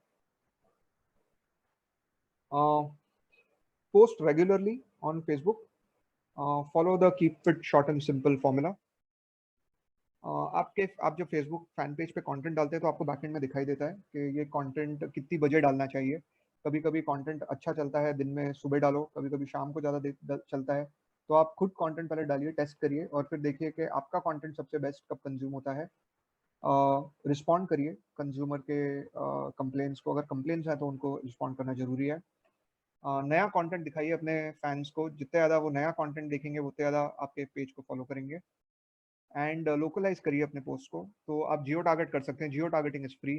Post regularly on Facebook, follow the keep it short and simple formula. आप जब फेसबुक फैन पेज पे कंटेंट डालते हैं तो आपको बैकएंड में दिखाई देता है कि ये कंटेंट कितनी बजे डालना चाहिए। कभी कभी कंटेंट अच्छा चलता है दिन में सुबह डालो, कभी कभी शाम को ज़्यादा चलता है। तो आप खुद कंटेंट पहले डालिए, टेस्ट करिए और फिर देखिए कि आपका कंटेंट सबसे बेस्ट कब कंज्यूम होता है। रिस्पॉन्ड करिए कंज्यूमर के कंप्लेंट्स को, अगर कंप्लेंट्स हैं तो उनको रिस्पॉन्ड करना जरूरी है। नया कंटेंट दिखाइए अपने फैंस को, जितने ज़्यादा वो नया कंटेंट देखेंगे उतने ज़्यादा आपके पेज को फॉलो करेंगे। एंड लोकलाइज करिए अपने पोस्ट को। तो आप जियो टारगेट कर सकते हैं, जियो टारगेटिंग इज फ्री,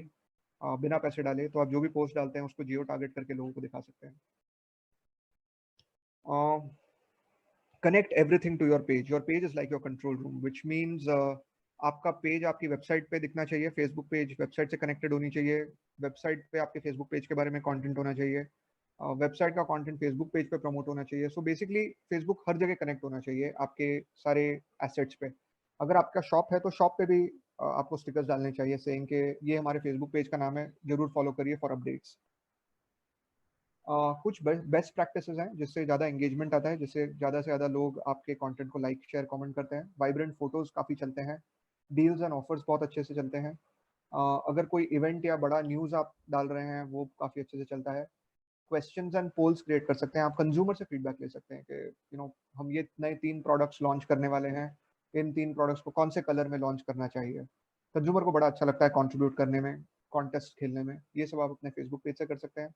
बिना पैसे डाले। तो आप जो भी पोस्ट डालते हैं उसको जियो टारगेट करके लोगों को दिखा सकते हैं। Connect everything to your page is like your control room, which means आपका पेज आपकी वेबसाइट पे दिखना चाहिए, फेसबुक पेज वेबसाइट से कनेक्टेड होनी चाहिए, वेबसाइट पे आपके फेसबुक पेज के बारे में कंटेंट होना चाहिए, वेबसाइट का कंटेंट फेसबुक पेज पे प्रमोट होना चाहिए। सो बेसिकली फेसबुक हर जगह कनेक्ट होना चाहिए आपके सारे एसेट्स पे। अगर आपका शॉप है तो शॉप पे भी आपको स्टिकर्स डालने चाहिए सेइंग कि ये हमारे फेसबुक पेज का नाम है, जरूर फॉलो करिए फॉर अपडेट्स। कुछ बेस्ट प्रैक्टिसेस हैं जिससे ज़्यादा एंगेजमेंट आता है, जिससे ज़्यादा से ज़्यादा लोग आपके कंटेंट को लाइक शेयर कमेंट करते हैं। वाइब्रेंट फोटोज़ काफ़ी चलते हैं, डील्स एंड ऑफर्स बहुत अच्छे से चलते हैं। अगर कोई इवेंट या बड़ा न्यूज़ आप डाल रहे हैं वो काफ़ी अच्छे से चलता है। क्वेश्चंस एंड पोल्स क्रिएट कर सकते हैं, आप कंज्यूमर से फीडबैक ले सकते हैं कि हम ये नए 3 प्रोडक्ट्स लॉन्च करने वाले हैं, इन 3 प्रोडक्ट्स को कौन से कलर में लॉन्च करना चाहिए। कंज्यूमर को बड़ा अच्छा लगता है कंट्रीब्यूट करने में, कॉन्टेस्ट खेलने में। ये सब आप अपने फेसबुक पेज से कर सकते हैं।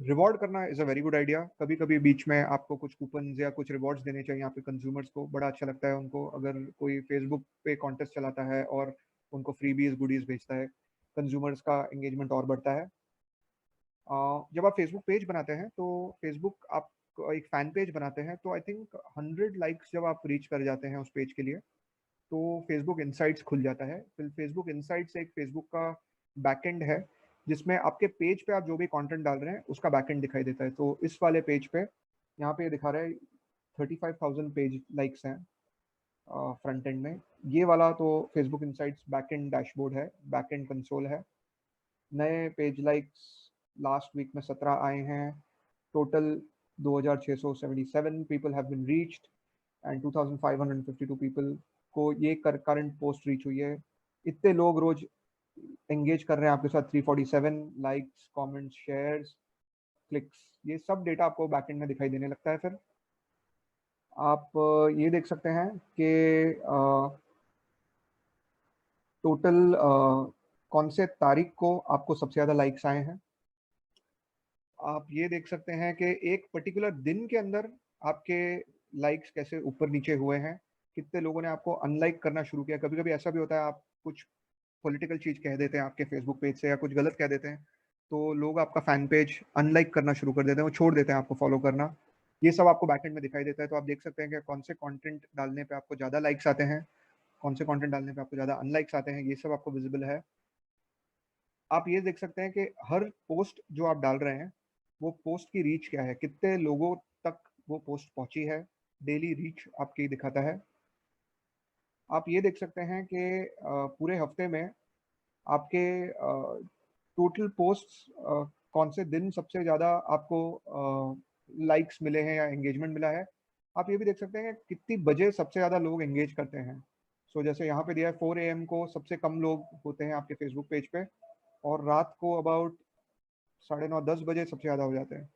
रिवॉर्ड करना is a very good idea. कभी कभी बीच में आपको कुछ कूपन या कुछ रिवॉर्ड्स देने चाहिए आपके कंज्यूमर्स को, बड़ा अच्छा लगता है उनको अगर कोई फेसबुक पे कॉन्टेस्ट चलाता है और उनको फ्रीबीज गुडीज भेजता है, कंज्यूमर्स का एंगेजमेंट और बढ़ता है। जब आप फेसबुक पेज बनाते हैं तो फेसबुक आप एक फैन पेज बनाते हैं तो आई थिंक 100 लाइक्स जब आप रीच कर जाते हैं उस पेज के लिए तो फेसबुक इंसाइट्स खुल जाता है। फिर फेसबुक इंसाइट्स एक फेसबुक का बैकएंड है जिसमें आपके पेज पे आप जो भी कंटेंट डाल रहे हैं उसका बैकएंड दिखाई देता है। तो इस वाले पेज पे यहाँ पे दिखा रहा है 35,000 पेज लाइक्स हैं फ्रंट एंड में। ये वाला तो फेसबुक इंसाइट्स बैकएंड डैशबोर्ड है, बैकएंड कंसोल है। नए पेज लाइक्स लास्ट वीक में 17 आए हैं। Total 2677 people have been reached and 2552 people को ये करंट पोस्ट रीच हुई है। इतने लोग रोज एंगेज कर रहे हैं आपके साथ, 347 लाइक्स कमेंट्स शेयर्स, क्लिक्स, ये सब डेटा आपको बैकएंड में दिखाई देने लगता है। फिर आप ये देख सकते हैं कि टोटल कौन से तारीख को आपको सबसे ज़्यादा लाइक्स आए हैं। आप ये देख सकते हैं कि एक पर्टिकुलर दिन के अंदर आपके लाइक्स कैसे ऊपर नीचे हुए हैं, कितने लोगों ने आपको अनलाइक करना शुरू किया। कभी कभी ऐसा भी होता है, आप कुछ पॉलिटिकल चीज़ कह देते हैं आपके फेसबुक पेज से या कुछ गलत कह देते हैं, तो लोग आपका फैन पेज अनलाइक करना शुरू कर देते हैं, वो छोड़ देते हैं आपको फॉलो करना। ये सब आपको बैकएंड में दिखाई देता है। तो आप देख सकते हैं कि कौन से कंटेंट डालने पे आपको ज़्यादा लाइक्स आते हैं, कौन से कंटेंट डालने पे आपको ज़्यादा अनलाइक्स आते हैं, ये सब आपको विजिबल है। आप ये देख सकते हैं कि हर पोस्ट जो आप डाल रहे हैं, वो पोस्ट की रीच क्या है, कितने लोगों तक वो पोस्ट पहुंची है, डेली रीच आपकी दिखाता है। आप ये देख सकते हैं कि पूरे हफ्ते में आपके टोटल पोस्ट्स कौन से दिन सबसे ज़्यादा आपको लाइक्स मिले हैं या एंगेजमेंट मिला है। आप ये भी देख सकते हैं कि कितनी बजे सबसे ज़्यादा लोग एंगेज करते हैं। सो जैसे यहाँ पे दिया है 4 AM को सबसे कम लोग होते हैं आपके फेसबुक पेज पे, और रात को अबाउट 9:30-10 बजे सबसे ज़्यादा हो जाते हैं।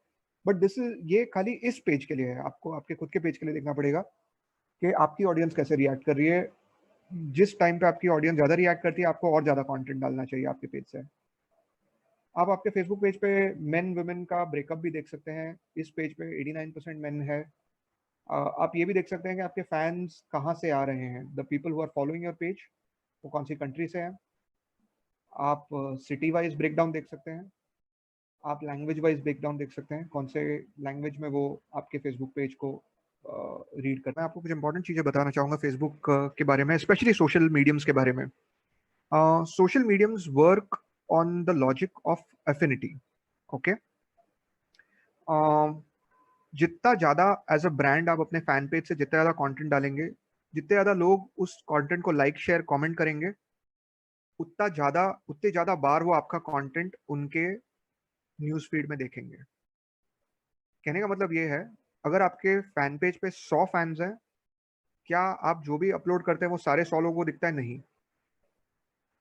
बट दिस इज, ये खाली इस पेज के लिए है, आपको आपके खुद के पेज के लिए देखना पड़ेगा कि आपकी ऑडियंस कैसे रिएक्ट कर रही है। जिस टाइम पे आपकी ऑडियंस ज़्यादा रिएक्ट करती है, आपको और ज़्यादा कंटेंट डालना चाहिए आपके पेज से। आप आपके फेसबुक पेज पे मेन वुमेन का ब्रेकअप भी देख सकते हैं। इस पेज पे 89% मेन है। आप ये भी देख सकते हैं कि आपके फैंस कहाँ से आ रहे हैं, the people who are following your page, वो कौन सी कंट्री से हैं। आप सिटी वाइज ब्रेकडाउन देख सकते हैं। आप लैंग्वेज वाइज ब्रेकडाउन देख सकते हैं, कौन से लैंग्वेज में वो आपके फेसबुक पेज को रीड करना है। आपको कुछ इंपॉर्टेंट चीज़ें बताना चाहूँगा फेसबुक के बारे में, स्पेशली सोशल मीडियम्स के बारे में। Social mediums work on the logic of affinity. Okay, जितना ज़्यादा एज अ ब्रांड आप अपने फैन पेज से जितना ज़्यादा कंटेंट डालेंगे, जितने ज़्यादा लोग उस कंटेंट को लाइक शेयर कमेंट करेंगे, उतने ज़्यादा बार वो आपका कंटेंट उनके न्यूज़ फीड में देखेंगे। कहने का मतलब ये है, अगर आपके फैन पेज पे 100 फैंस हैं, क्या आप जो भी अपलोड करते हैं वो सारे 100 लोगों को दिखता है? नहीं,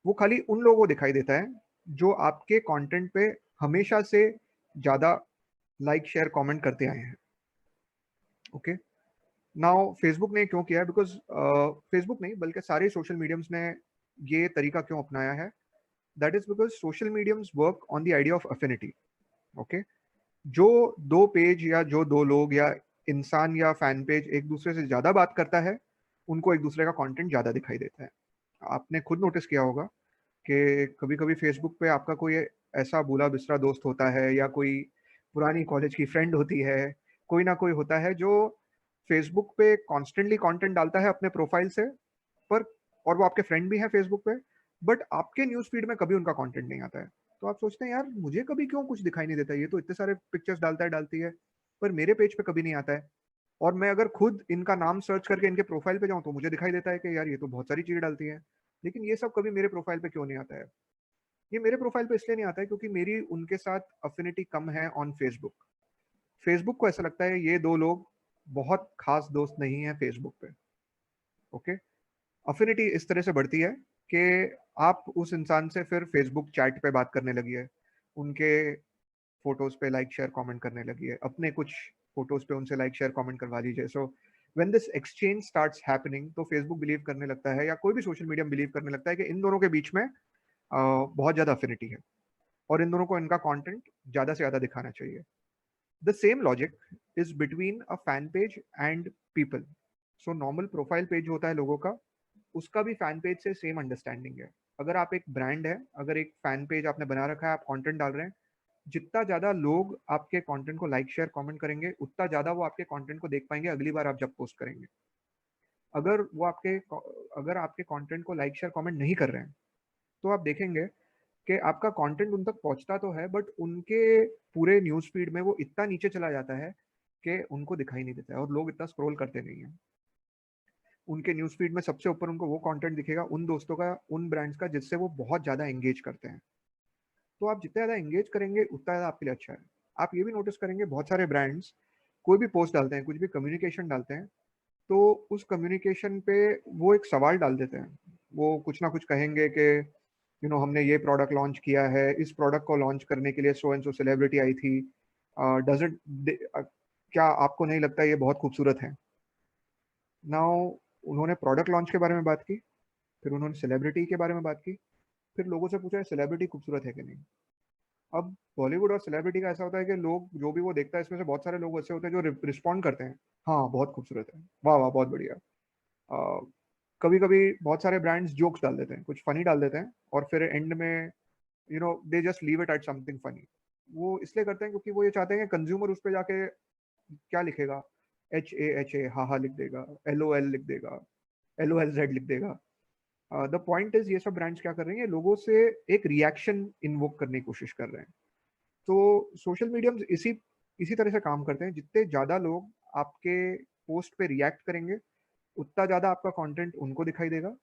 वो खाली उन लोगों को दिखाई देता है जो आपके कंटेंट पे हमेशा से ज़्यादा लाइक शेयर कमेंट करते आए हैं। ओके, नाउ फेसबुक ने क्यों किया है, बिकॉज फेसबुक नहीं बल्कि सारे सोशल मीडियम्स ने ये तरीका क्यों अपनाया है, that is because social mediums work on the idea of affinity. Okay, जो दो पेज या जो दो लोग या इंसान या फैन पेज एक दूसरे से ज़्यादा बात करता है, उनको एक दूसरे का कंटेंट ज़्यादा दिखाई देता है। आपने खुद नोटिस किया होगा कि कभी कभी फेसबुक पे आपका कोई ऐसा बुला बिस्तरा दोस्त होता है या कोई पुरानी कॉलेज की फ्रेंड होती है, कोई ना कोई होता है जो फेसबुक पे कॉन्स्टेंटली कंटेंट डालता है अपने प्रोफाइल से, पर और वो आपके फ्रेंड भी हैं फेसबुक पे, बट आपके न्यूज़ फीड में कभी उनका कंटेंट नहीं आता है। तो आप सोचते हैं यार मुझे कभी क्यों कुछ दिखाई नहीं देता, ये तो इतने सारे पिक्चर्स डालता है डालती है, पर मेरे पेज पे कभी नहीं आता है। और मैं अगर खुद इनका नाम सर्च करके इनके प्रोफाइल पे जाऊं तो मुझे दिखाई देता है कि यार ये तो बहुत सारी चीजें डालती है, लेकिन ये सब कभी मेरे प्रोफाइल पे क्यों नहीं आता है? ये मेरे प्रोफाइल पे इसलिए नहीं आता है क्योंकि मेरी उनके साथ अफिनिटी कम है ऑन फेसबुक। फेसबुक को ऐसा लगता है ये दो लोग बहुत खास दोस्त नहीं है फेसबुक पे। ओके, अफिनिटी इस तरह से बढ़ती है कि आप उस इंसान से फिर फेसबुक चैट पे बात करने लगी है, उनके फोटोज पे लाइक शेयर कमेंट करने लगी है, अपने कुछ फोटोज पे उनसे लाइक शेयर कमेंट करवा लीजिए। So when this exchange starts happening, तो फेसबुक बिलीव करने लगता है या कोई भी सोशल मीडिया बिलीव करने लगता है कि इन दोनों के बीच में बहुत ज़्यादा अफिनिटी है और इन दोनों को इनका कंटेंट ज़्यादा से ज़्यादा दिखाना चाहिए। The same logic is between a fan page and people. So normal profile page होता है लोगों का, उसका भी फैन पेज से सेम अंडरस्टैंडिंग है। अगर आप एक ब्रांड है, अगर एक फैन पेज आपने बना रखा है, आप कंटेंट डाल रहे हैं, जितना ज़्यादा लोग आपके कंटेंट को लाइक शेयर कमेंट करेंगे, उतना ज़्यादा वो आपके कंटेंट को देख पाएंगे अगली बार आप जब पोस्ट करेंगे। अगर वो आपके अगर आपके कंटेंट को लाइक शेयर कमेंट नहीं कर रहे हैं, तो आप देखेंगे कि आपका कंटेंट उन तक पहुंचता तो है, बट उनके पूरे न्यूज़ फीड में वो इतना नीचे चला जाता है कि उनको दिखाई नहीं देता है और लोग इतना स्क्रॉल करते नहीं हैं। उनके न्यूज़ फीड में सबसे ऊपर उनको वो कंटेंट दिखेगा उन दोस्तों का, उन ब्रांड्स का जिससे वो बहुत ज़्यादा एंगेज करते हैं। तो आप जितना ज़्यादा एंगेज करेंगे उतना ज़्यादा आपके लिए अच्छा है। आप ये भी नोटिस करेंगे बहुत सारे ब्रांड्स कोई भी पोस्ट डालते हैं, कुछ भी कम्युनिकेशन डालते हैं, तो उस कम्युनिकेशन पे वो एक सवाल डाल देते हैं। वो कुछ ना कुछ कहेंगे कि हमने ये प्रोडक्ट लॉन्च किया है, इस प्रोडक्ट को लॉन्च करने के लिए so and so celebrity I थी, डज इट, क्या आपको नहीं लगता ये बहुत खूबसूरत है? नाउ उन्होंने प्रोडक्ट लॉन्च के बारे में बात की, फिर उन्होंने सेलिब्रिटी के बारे में बात की, फिर लोगों से पूछा सेलिब्रिटी खूबसूरत है कि नहीं। अब बॉलीवुड और सेलिब्रिटी का ऐसा होता है कि लोग जो भी वो देखता है, इसमें से बहुत सारे लोग ऐसे होते हैं जो रिस्पॉन्ड करते हैं, हाँ बहुत खूबसूरत है, वाह वाह बहुत बढ़िया। कभी कभी बहुत सारे ब्रांड्स जोक्स डाल देते हैं, कुछ फनी डाल देते हैं, और फिर एंड में they just leave it at something funny. वो इसलिए करते हैं क्योंकि वो ये चाहते हैं कि कंज्यूमर उस पर जाके क्या लिखेगा, HAHA हा हा लिख देगा, LOL लिख देगा, LOLZ लिख देगा। द पॉइंट इज ये सब ब्रांड्स क्या कर रही हैं, लोगों से एक रिएक्शन इन्वोक करने की कोशिश कर रहे हैं। तो सोशल मीडिया इसी इसी तरह से काम करते हैं, जितने ज्यादा लोग आपके पोस्ट पे रिएक्ट करेंगे, उतना ज्यादा आपका कंटेंट उनको दिखाई देगा,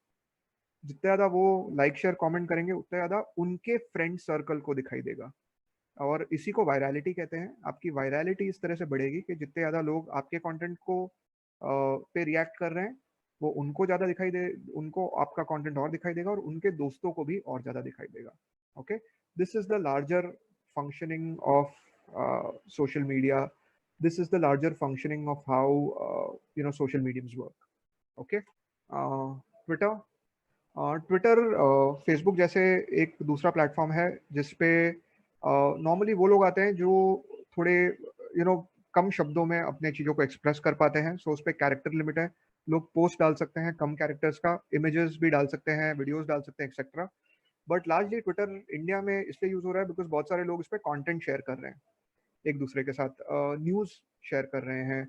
जितना ज्यादा वो लाइक शेयर कमेंट करेंगे, उतना ज्यादा उनके फ्रेंड सर्कल को दिखाई देगा। और इसी को वायरलिटी कहते हैं। आपकी वायरलिटी इस तरह से बढ़ेगी कि जितने ज्यादा लोग आपके कंटेंट को पे रिएक्ट कर रहे हैं, वो उनको ज्यादा दिखाई दे, उनको आपका कंटेंट और दिखाई देगा, और उनके दोस्तों को भी और ज्यादा दिखाई देगा। Okay, this is the larger functioning of social media. This is the larger functioning of how social mediums work. Okay. Twitter, Twitter Facebook जैसे एक दूसरा प्लेटफॉर्म है जिसपे नॉर्मली वो लोग आते हैं जो थोड़े कम शब्दों में अपने चीज़ों को एक्सप्रेस कर पाते हैं। सो उस पर कैरेक्टर लिमिट है, लोग पोस्ट डाल सकते हैं कम कैरेक्टर्स का, इमेजेस भी डाल सकते हैं, वीडियोस डाल सकते हैं, etcetera. But largely Twitter India में इसलिए यूज हो रहा है बिकॉज बहुत सारे लोग इस पर कॉन्टेंट शेयर कर रहे हैं, एक दूसरे के साथ न्यूज़ शेयर कर रहे हैं,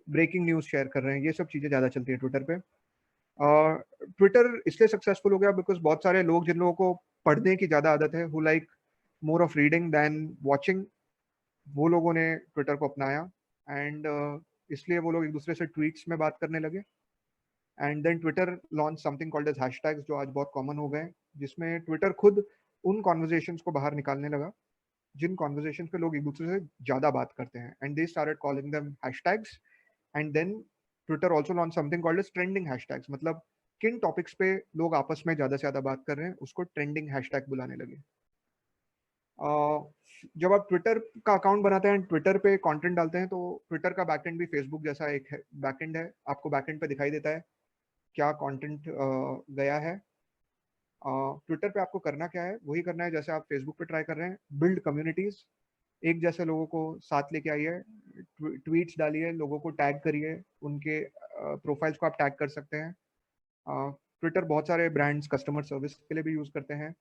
ब्रेकिंग न्यूज़ शेयर कर रहे हैं, ये सब चीज़ें ज़्यादा चलती है ट्विटर पे। ट्विटर इसलिए सक्सेसफुल हो गया बिकॉज बहुत सारे लोग जिन लोगों को पढ़ने की ज़्यादा आदत है, who like more of reading than watching, वो लोगों ने ट्विटर को अपनाया। एंड इसलिए वो लोग एक दूसरे से ट्वीट्स में बात करने लगे। And then Twitter launch something called as hashtags, जो आज बहुत कॉमन हो गए, जिसमें ट्विटर खुद उन कॉन्वर्जेशंस को बाहर निकालने लगा जिन कॉन्वर्जेशन पे लोग एक दूसरे से ज़्यादा बात करते हैं, and they started calling them hashtags. And then Twitter also launch something called as trending hashtags, मतलब किन टॉपिक्स पे लोग आपस में ज़्यादा से ज़्यादा बात कर रहे हैं उसको ट्रेंडिंग हैशटैग बुलाने लगे। जब आप ट्विटर का अकाउंट बनाते हैं, ट्विटर पे कंटेंट डालते हैं, तो ट्विटर का बैकएंड भी फेसबुक जैसा एक है, बैकएंड है। आपको बैकएंड पे दिखाई देता है क्या कंटेंट गया है। ट्विटर पे आपको करना क्या है, वही करना है जैसे आप फेसबुक पे ट्राई कर रहे हैं, बिल्ड कम्युनिटीज, एक जैसे लोगों को साथ लेके आइए, ट्वीट्स डालिए, लोगों को टैग करिए, उनके प्रोफाइल्स को आप टैग कर सकते हैं। ट्विटर बहुत सारे ब्रांड्स कस्टमर सर्विस के लिए भी यूज़ करते हैं,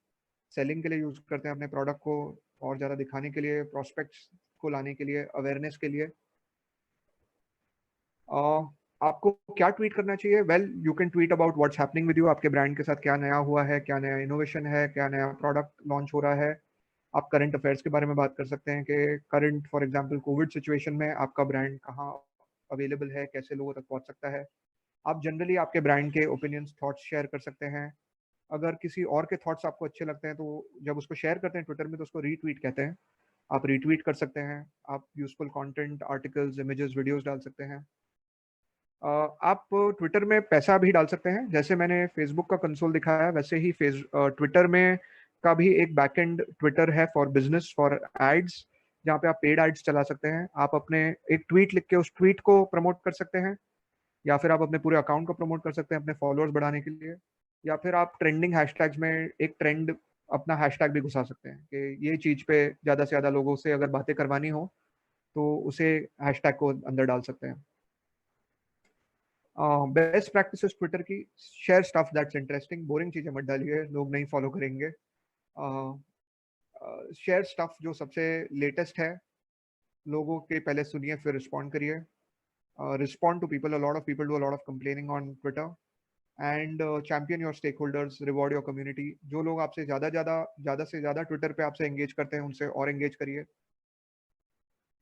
सेलिंग के लिए यूज़ करते हैं, अपने प्रोडक्ट को और ज़्यादा दिखाने के लिए, प्रोस्पेक्ट्स को लाने के लिए, अवेयरनेस के लिए। आपको क्या ट्वीट करना चाहिए? Well, you can tweet about what's happening with you, आपके ब्रांड के साथ क्या नया हुआ है, क्या नया इनोवेशन है, क्या नया प्रोडक्ट लॉन्च हो रहा है। आप करंट अफेयर्स के बारे में बात कर सकते हैं कि current for example Covid situation में आपका ब्रांड कहाँ अवेलेबल है, कैसे लोगों तक पहुंच सकता है। आप जनरली आपके ब्रांड के ओपिनियंस, थॉट्स शेयर कर सकते हैं। अगर किसी और के थॉट्स आपको अच्छे लगते हैं तो जब उसको शेयर करते हैं ट्विटर में तो उसको रीट्वीट कहते हैं, आप रीट्वीट कर सकते हैं। आप useful content, articles, images, videos डाल सकते हैं। आप ट्विटर में पैसा भी डाल सकते हैं, जैसे मैंने फेसबुक का कंसोल दिखाया वैसे ही ट्विटर में का भी एक बैकएंड ट्विटर है फॉर बिजनेस, फॉर एड्स, जहाँ पे आप पेड एड्स चला सकते हैं। आप अपने एक ट्वीट लिख के उस ट्वीट को प्रमोट कर सकते हैं, या फिर आप अपने पूरे अकाउंट को प्रमोट कर सकते हैं अपने फॉलोअर्स बढ़ाने के लिए, या फिर आप ट्रेंडिंग हैशटैग्स में एक ट्रेंड अपना हैशटैग भी घुसा सकते हैं कि ये चीज़ पे ज़्यादा से ज़्यादा लोगों से अगर बातें करवानी हो तो उसे हैशटैग को अंदर डाल सकते हैं। बेस्ट प्रैक्टिसेस ट्विटर की, share stuff that's interesting, boring चीज़ें मत डालिए, लोग नहीं फॉलो करेंगे। शेयर स्टफ जो सबसे लेटेस्ट है, लोगों के पहले सुनिए फिर रिस्पॉन्ड करिए। Respond to people, a lot of people do a lot of complaining on Twitter. And champion your stakeholders, reward your community. जो लोग आपसे ज़्यादा से ज़्यादा ट्विटर पे आपसे एंगेज करते हैं उनसे और एंगेज करिए।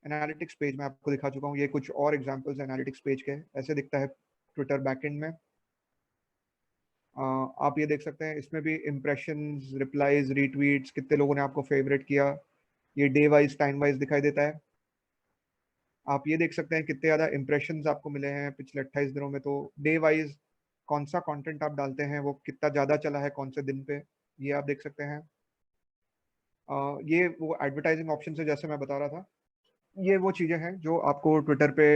एनालिटिक्स पेज में आपको दिखा चुका हूँ, ये कुछ और एग्जांपल्स एनालिटिक्स पेज के, ऐसे दिखता है ट्विटर बैकएंड में। आप ये देख सकते हैं, इसमें भी इम्प्रेशंस, रिप्लाईज, रीट्वीट्स, कितने लोगों ने आपको फेवरेट किया, ये डे वाइज, टाइम वाइज दिखाई देता है। आप ये देख सकते हैं कितने ज़्यादा इम्प्रेशंस आपको मिले हैं पिछले 28 दिनों में, तो डे वाइज कौन सा कंटेंट आप डालते हैं वो कितना ज़्यादा चला है कौन से दिन पे, ये आप देख सकते हैं। ये वो एडवर्टाइजिंग ऑप्शन है जैसे मैं बता रहा था। ये वो चीज़ें हैं जो आपको ट्विटर पे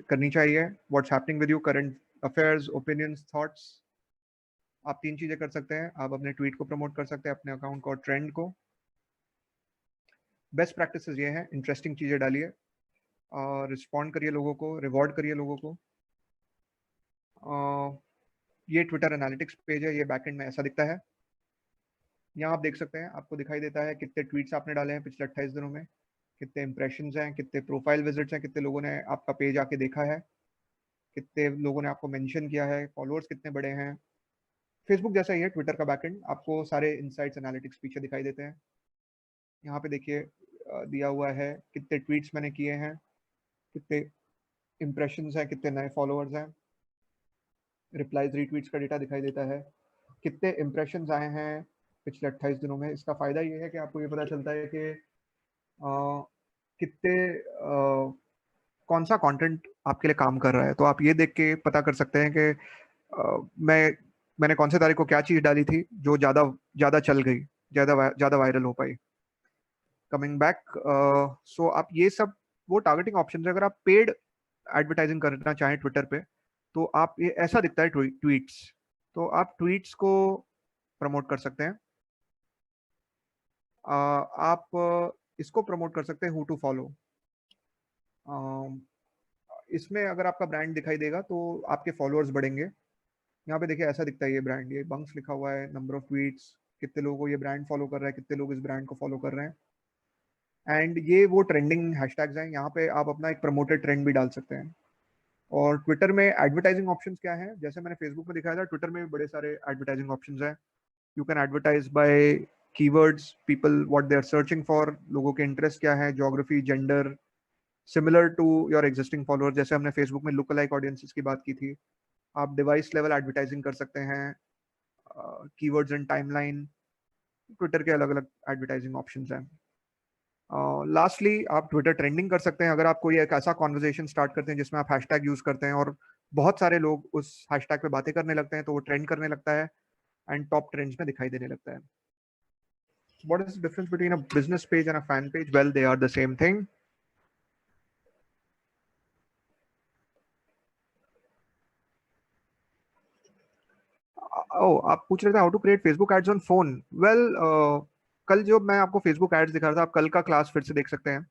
करनी चाहिए। What's happening with you, current affairs, opinions, thoughts. आप 3 चीज़ें कर सकते हैं। आप अपने ट्वीट को प्रमोट कर सकते हैं, अपने अकाउंट को और ट्रेंड को। बेस्ट प्रैक्टिसेस ये हैं, इंटरेस्टिंग चीज़ें डालिए और रिस्पॉन्ड करिए लोगों को, रिवॉर्ड करिए लोगों को। ये ट्विटर एनालिटिक्स पेज है, ये बैकएंड में ऐसा दिखता है। यहाँ आप देख सकते हैं, आपको दिखाई देता है कितने ट्वीट्स आपने डाले हैं पिछले 28 दिनों में, कितने इंप्रेशंस हैं, कितने प्रोफाइल विजिट्स हैं, कितने लोगों ने आपका पेज आके देखा है, कितने लोगों ने आपको मेंशन किया है, फॉलोअर्स कितने बड़े हैं। फेसबुक जैसा ही है ट्विटर का बैकएंड, आपको सारे इनसाइट्स एनालिटिक्स पीछे दिखाई देते हैं। यहाँ पे देखिए दिया हुआ है कितने ट्वीट्स मैंने किए हैं, कितने इंप्रेशंस हैं, कितने नए फॉलोअर्स हैं। रिप्लाईज रीट्वीट्स का डेटा दिखाई देता है, कितने इंप्रेशंस आए हैं पिछले 28 दिनों में। इसका फ़ायदा ये है कि आपको ये पता चलता है कि कितने कौन सा कंटेंट आपके लिए काम कर रहा है। तो आप ये देख के पता कर सकते हैं कि मैंने कौन से तारीख को क्या चीज़ डाली थी जो ज़्यादा ज़्यादा चल गई, ज़्यादा वायरल हो पाई। कमिंग बैक, सो आप ये सब वो टारगेटिंग ऑप्शन है। अगर आप पेड एडवर्टाइजिंग करना चाहें ट्विटर पे, तो आप ये ऐसा दिखता है ट्वीट्स। तो आप ट्वीट्स को प्रमोट कर सकते हैं। आप इसको प्रमोट कर सकते हैं, हु टू फॉलो। इसमें अगर आपका ब्रांड दिखाई देगा तो आपके फॉलोअर्स बढ़ेंगे। यहाँ पे देखिए ऐसा दिखता है ये ब्रांड, ये बंक्स लिखा हुआ है, नंबर ऑफ ट्वीट्स, कितने लोगों को ये ब्रांड फॉलो कर रहा है, कितने लोग इस ब्रांड को फॉलो कर रहे हैं। एंड ये वो ट्रेंडिंग हैशटैग्स हैं, यहाँ पे आप अपना एक प्रमोटेड ट्रेंड भी डाल सकते हैं। और ट्विटर में एडवर्टाइजिंग ऑप्शंस क्या हैं, जैसे मैंने फेसबुक में दिखाया था, ट्विटर में भी बड़े सारे एडवर्टाइजिंग ऑप्शंस हैं। You can advertise by keywords, people what they are searching for, लोगों के इंटरेस्ट क्या है, geography, gender, similar to your existing follower. जैसे हमने फेसबुक में लुक अलाइक ऑडियंसेस की बात की थी, आप डिवाइस लेवल एडवर्टाइजिंग कर सकते हैं, कीवर्ड्स एंड टाइमलाइन। ट्विटर के अलग अलग एडवर्टाइजिंग ऑप्शंस हैं। लास्टली आप ट्विटर ट्रेंडिंग कर सकते हैं। अगर आप कोई एक ऐसा कॉन्वर्जेशन स्टार्ट करते हैं जिसमें आप हैशटैग यूज करते हैं और बहुत सारे लोग उस हैशटैग पे बातें करने लगते हैं, तो वो ट्रेंड करने लगता है एंड टॉप ट्रेंड्स में दिखाई देने लगता है। What is the difference between a business page and a fan page? Well, they are the same thing. ओ, आप पूछ रहे थे how to create Facebook ads on phone. Well, कल जो मैं आपको फेसबुक एड्स दिखा रहा था, आप कल का क्लास फिर से देख सकते हैं।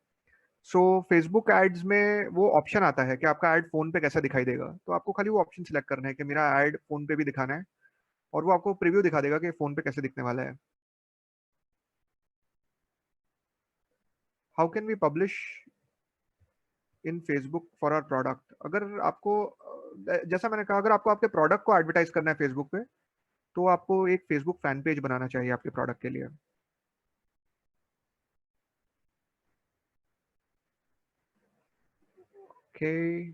सो फेसबुक एड्स में वो ऑप्शन आता है कि आपका एड फोन पे कैसा दिखाई देगा। तो आपको खाली वो ऑप्शन सिलेक्ट करना है कि मेरा एड फोन पे भी दिखाना है, और वो आपको प्रीव्यू दिखा देगा कि फोन पे कैसे दिखने वाला है। How can we publish in Facebook for our product. अगर आपको जैसा मैंने कहा, अगर आपको आपके प्रोडक्ट को एडवर्टाइज करना है फेसबुक पे, तो आपको एक फेसबुक फैन पेज बनाना चाहिए आपके प्रोडक्ट के लिए। Okay,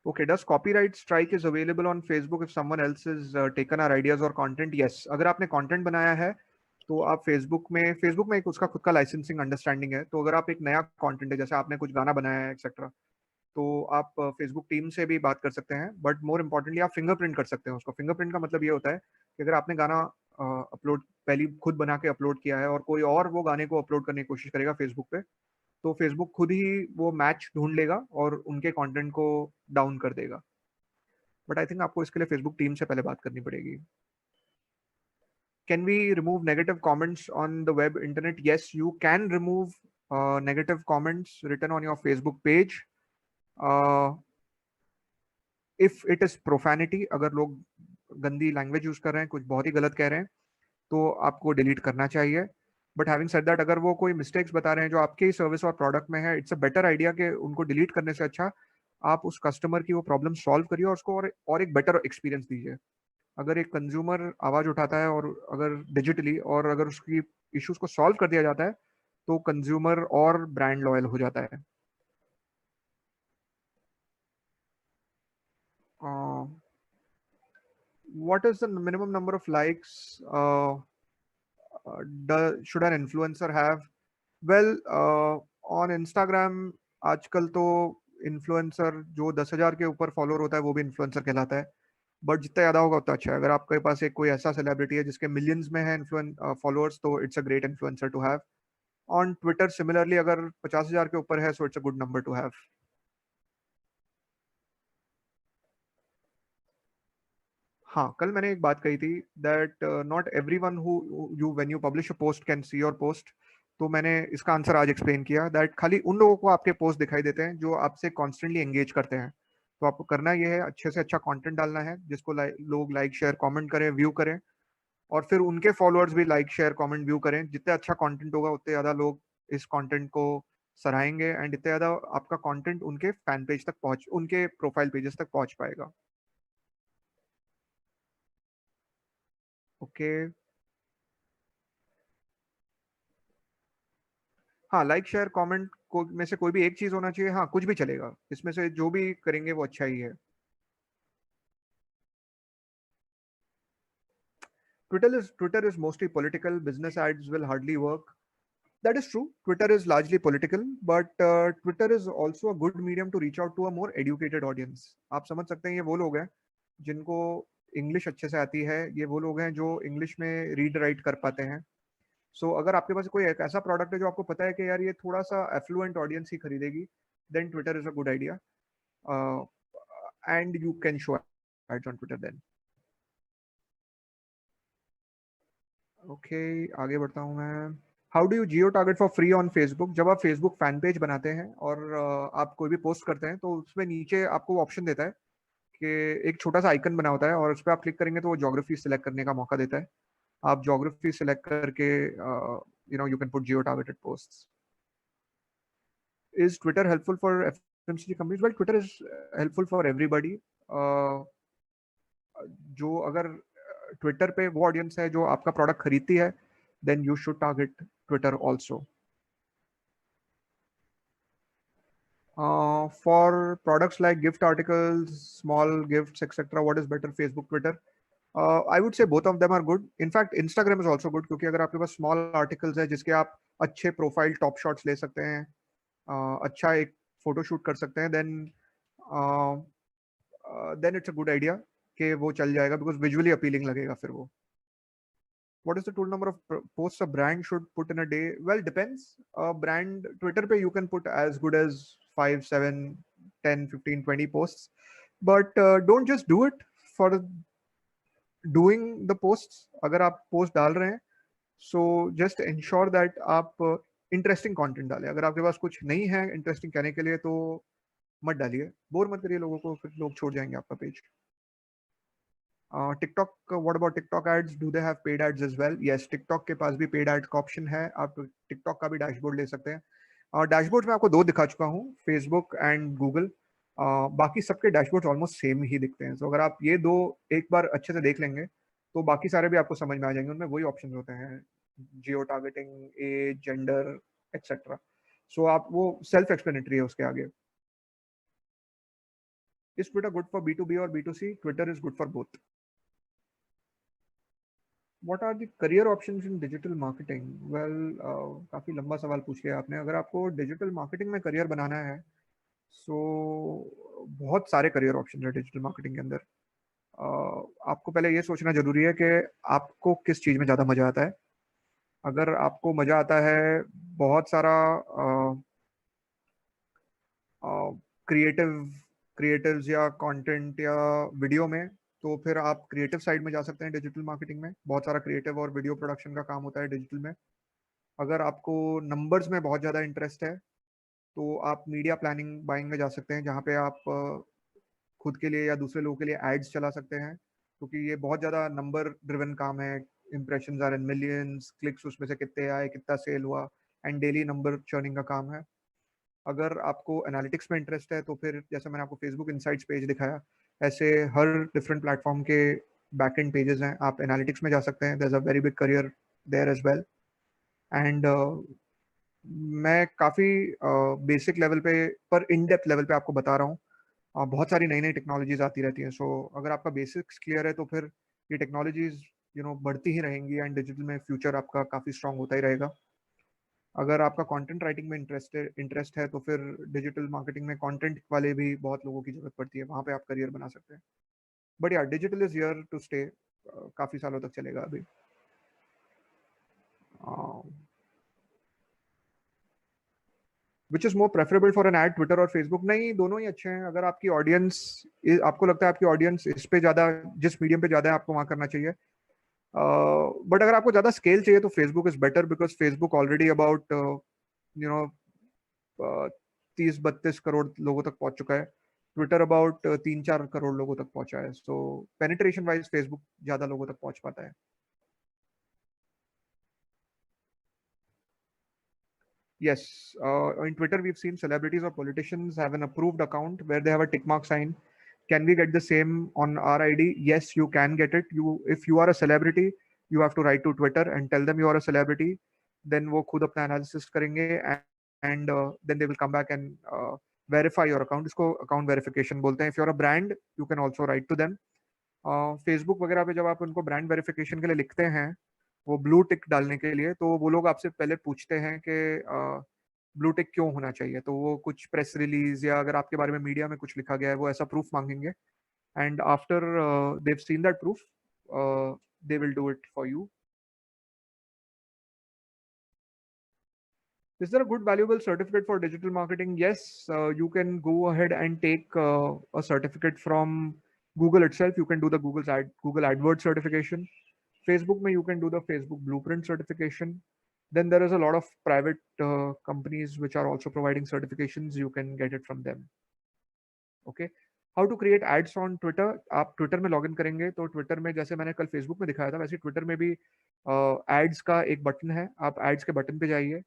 okay, does copyright strike is available on Facebook if someone else has taken our ideas or content? Yes, अगर आपने कंटेंट बनाया है तो आप फेसबुक में एक उसका खुद का लाइसेंसिंग अंडरस्टैंडिंग है। तो अगर आप एक नया कंटेंट है, जैसे आपने कुछ गाना बनाया है एक्सेट्रा, तो आप फेसबुक टीम से भी बात कर सकते हैं। बट मोर इम्पोर्टेंटली आप फिंगरप्रिंट कर सकते हैं उसको। फिंगरप्रिंट का मतलब ये होता है कि अगर आपने गाना अपलोड पहले खुद बना के अपलोड किया है और कोई और वो गाने को अपलोड करने की कोशिश करेगा फेसबुक पे, तो फेसबुक खुद ही वो मैच ढूंढ लेगा और उनके कंटेंट को डाउन कर देगा। बट आई थिंक आपको इसके लिए फेसबुक टीम से पहले बात करनी पड़ेगी। Can we remove negative comments on the web internet? Yes, you can remove negative comments written on your Facebook page if it is profanity. अगर लोग गंदी लैंग्वेज यूज कर रहे हैं, कुछ बहुत ही गलत कह रहे हैं, तो आपको डिलीट करना चाहिए। बट हैविंग सेड दैट, अगर वो कोई मिस्टेक्स बता रहे हैं जो आपके सर्विस और प्रोडक्ट में है, इट्स अ बेटर आइडिया कि उनको डिलीट करने से अच्छा आप उस कस्टमर की वो प्रॉब्लम सॉल्व करिए और उसको और एक बेटर एक्सपीरियंस दीजिए। अगर एक कंज्यूमर आवाज उठाता है और अगर डिजिटली, और अगर उसकी इश्यूज को सॉल्व कर दिया जाता है, तो कंज्यूमर और ब्रांड लॉयल हो जाता है। What is the minimum number of likes should an influencer have? Well, on Instagram आजकल तो इन्फ्लुएंसर जो 10,000 के ऊपर फॉलोअर होता है वो भी इन्फ्लुएंसर कहलाता है। बट जितना ज़्यादा होगा उतना अच्छा है। अगर आपके पास एक कोई ऐसा सेलिब्रिटी है जिसके मिलियंस में है इन्फ्लुएंस फॉलोअर्स, तो it's a great influencer to have. On Twitter similarly अगर 50,000 के ऊपर है, so it's a good number to have. हाँ, कल मैंने एक बात कही थी that not everyone who you when you publish a post can see your post. तो मैंने इसका आंसर आज एक्सप्लेन किया दैट खाली उन लोगों को आपके पोस्ट दिखाई देते हैं जो आपसे कॉन्स्टेंटली एंगेज करते हैं। तो आपको करना ये है, अच्छे से अच्छा कंटेंट डालना है जिसको लोग लाइक शेयर कमेंट करें, व्यू करें, और फिर उनके फॉलोअर्स भी लाइक शेयर कमेंट व्यू करें। जितना अच्छा कंटेंट होगा उतने ज्यादा लोग इस कंटेंट को सराहेंगे एंड इतने ज्यादा आपका कंटेंट उनके फैन पेज तक पहुंच उनके प्रोफाइल पेजेस तक पहुंच पाएगा। ओके। हाँ, लाइक शेयर कमेंट को में से कोई भी एक चीज होना चाहिए। हाँ, कुछ भी चलेगा, इसमें से जो भी करेंगे वो अच्छा ही है। Twitter is mostly political. Business ads will hardly work. That is true. Twitter is largely political, but Twitter is also a good medium to reach out to a more educated audience. आप समझ सकते हैं, ये वो लोग हैं जिनको English अच्छे से आती है, ये वो लोग हैं जो इंग्लिश में रीड राइट कर पाते हैं। सो अगर आपके पास कोई एक ऐसा प्रोडक्ट है जो आपको पता है कि यार ये थोड़ा सा एफ्लुएंट ऑडियंस ही खरीदेगी, then Twitter is a good idea and you can show ads on Twitter then. Okay, आगे बढ़ता हूँ मैं। How do you geo target for free on Facebook? जब आप फेसबुक फैन पेज बनाते हैं और आप कोई भी पोस्ट करते हैं तो उसमें नीचे आपको ऑप्शन देता है कि एक छोटा सा आइकन बना होता है और उस पर आप क्लिक करेंगे तो वो ज्योग्राफी सिलेक्ट करने का मौका देता है। आप ज्योग्राफी सिलेक्ट करके you can put Jio targeted post. Is Twitter helpful for FMCG companies? Well, Twitter is helpful for everybody. जो अगर ट्विटर पे वो ऑडियंस है जो आपका प्रोडक्ट खरीदती है, then you should target Twitter also. For products like gift articles, small gifts, etc., what is better, Facebook, Twitter? I would say both of them are good. In fact, Instagram is also good क्योंकि अगर आपके पास small articles है जिसके आप अच्छे profile top shots ले सकते हैं, अच्छा एक फोटो शूट कर सकते हैं, then it's a good idea कि वो चल जाएगा बिकॉज विजुअली अपीलिंग लगेगा फिर वो। What is the total number of posts a brand should put in a day? Well, depends. Brand Twitter पे you can put as good as 5, 7, 10, 15, 20 posts, but don't just do it for doing the posts. अगर आप post डाल रहे हैं, so just ensure that आप interesting content डालें। अगर आपके पास कुछ नहीं है इंटरेस्टिंग कहने के लिए तो मत डालिए, बोर मत करिए लोगों को, फिर लोग छोड़ जाएंगे आपका page. TikTok, what about TikTok ads? Do they have paid ads as well? Yes, TikTok के पास भी पेड एड्स का ऑप्शन है। आप टिकटॉक का भी डैशबोर्ड ले सकते हैं। और डैशबोर्ड में आपको दो दिखा चुका हूँ, फेसबुक एंड गूगल। बाकी सबके डैशबोर्ड ऑलमोस्ट सेम ही दिखते हैं। तो अगर आप ये दो एक बार अच्छे से देख लेंगे तो बाकी सारे भी आपको समझ में आ जाएंगे। उनमें वही ऑप्शन होते हैं, जियो टारगेटिंग, एज, जेंडर, एक्सेट्रा। सो आप वो सेल्फ एक्सप्लेनेटरी है उसके आगे। Is Twitter good for B2B और B2C? Twitter is good for both. What are the career options in digital marketing? Well, काफी लंबा सवाल पूछ लिया आपने। अगर आपको डिजिटल मार्केटिंग में करियर बनाना है, सो बहुत सारे करियर ऑप्शन है डिजिटल मार्केटिंग के अंदर। आपको पहले ये सोचना जरूरी है कि आपको किस चीज में ज्यादा मजा आता है। अगर आपको मजा आता है बहुत सारा क्रिएटिव क्रिएटिव्स या कंटेंट या वीडियो में, तो फिर आप क्रिएटिव साइड में जा सकते हैं। डिजिटल मार्केटिंग में बहुत सारा क्रिएटिव और वीडियो प्रोडक्शन का काम होता है डिजिटल में। अगर आपको नंबर्स में बहुत ज़्यादा इंटरेस्ट है तो आप मीडिया प्लानिंग बाइंग में जा सकते हैं, जहाँ पे आप खुद के लिए या दूसरे लोगों के लिए एड्स चला सकते हैं, क्योंकि ये बहुत ज़्यादा नंबर ड्रिवन काम है। Impression are in millions, clicks उसमें से कितने आए, कितना सेल हुआ, एंड डेली नंबर चर्निंग का काम है। अगर आपको एनालिटिक्स में इंटरेस्ट है तो फिर जैसे मैंने आपको फेसबुक इनसाइट्स पेज दिखाया, ऐसे हर डिफरेंट प्लेटफॉर्म के बैक एंड पेजेस हैं, आप एनालिटिक्स में जा सकते हैं। There is a very big career there as well. एंड मैं काफ़ी बेसिक लेवल पे पर इन डेप्थ लेवल पे आपको बता रहा हूँ। बहुत सारी नई नई टेक्नोलॉजीज आती रहती हैं। सो अगर आपका बेसिक्स क्लियर है तो फिर ये टेक्नोलॉजीज बढ़ती ही रहेंगी एंड डिजिटल में फ्यूचर आपका काफ़ी स्ट्रांग होता ही रहेगा। अगर आपका कंटेंट राइटिंग में इंटरेस्ट है तो फिर डिजिटल मार्केटिंग में कंटेंट वाले भी बहुत लोगों की जरूरत पड़ती है, वहाँ पे आप करियर बना सकते हैं। बट यार, digital is here to stay, काफ़ी सालों तक चलेगा अभी। Which is more preferable for an ad, Twitter और फेसबुक? नहीं, दोनों ही अच्छे हैं। अगर आपकी ऑडियंस, आपको लगता है आपकी ऑडियंस इस पे ज्यादा, जिस मीडियम पे ज्यादा है, आपको वहां करना चाहिए। बट अगर आपको ज्यादा स्केल चाहिए तो Facebook is better, because Facebook already about 30-32 crore लोगों तक पहुंच चुका है। ट्विटर अबाउट 3-4 करोड़ लोगों तक पहुंचा है। सो पेनिट्रेशन वाइज फेसबुक ज्यादा लोगों तक पहुंच पाता है। Yes, in Twitter we've seen celebrities or politicians have an approved account where they have a tick mark sign. Can we get the same on our ID? Yes, you can get it. If you are a celebrity, you have to write to Twitter and tell them you are a celebrity. Then वो खुद अपना analysis करेंगे, and then they will come back and verify your account. इसको account verification बोलते हैं. If you're a brand, you can also write to them. Facebook वगैरह पे जब आप उनको ब्रांड वेरिफिकेशन के लिए लिखते हैं, वो ब्लू टिक डालने के लिए, तो वो लोग आपसे पहले पूछते हैं कि ब्लू टिक क्यों होना चाहिए। तो वो कुछ प्रेस रिलीज या अगर आपके बारे में मीडिया में कुछ लिखा गया है, वो ऐसा प्रूफ मांगेंगे। And after they've seen that proof, they will do it for you. Is there a good valuable certificate for digital marketing? Yes, you can go ahead and take a certificate from Google itself. You can do the Google AdWords certification. Facebook you can do the Facebook Blueprint certification. Then there is a lot of private companies which are also providing certifications. You can get it from them. Okay. How to create ads on Twitter? आप Twitter में login करेंगे तो Twitter में, जैसे मैंने कल Facebook में दिखाया था, वैसे ट्विटर में भी एड्स का एक बटन है। आप एड्स के बटन पे जाइए,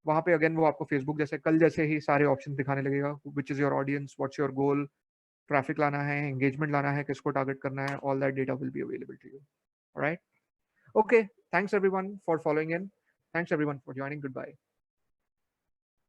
वहां पे अगेन वो आपको फेसबुक जैसे कल जैसे ही सारे ऑप्शन दिखाने लगेगा। Which is your audience, what's your goal, traffic लाना है, एंगेजमेंट लाना है, किसको टारगेट करना है, all that data will be available to you. Alright, okay, thanks everyone for following in, thanks everyone for joining, good bye.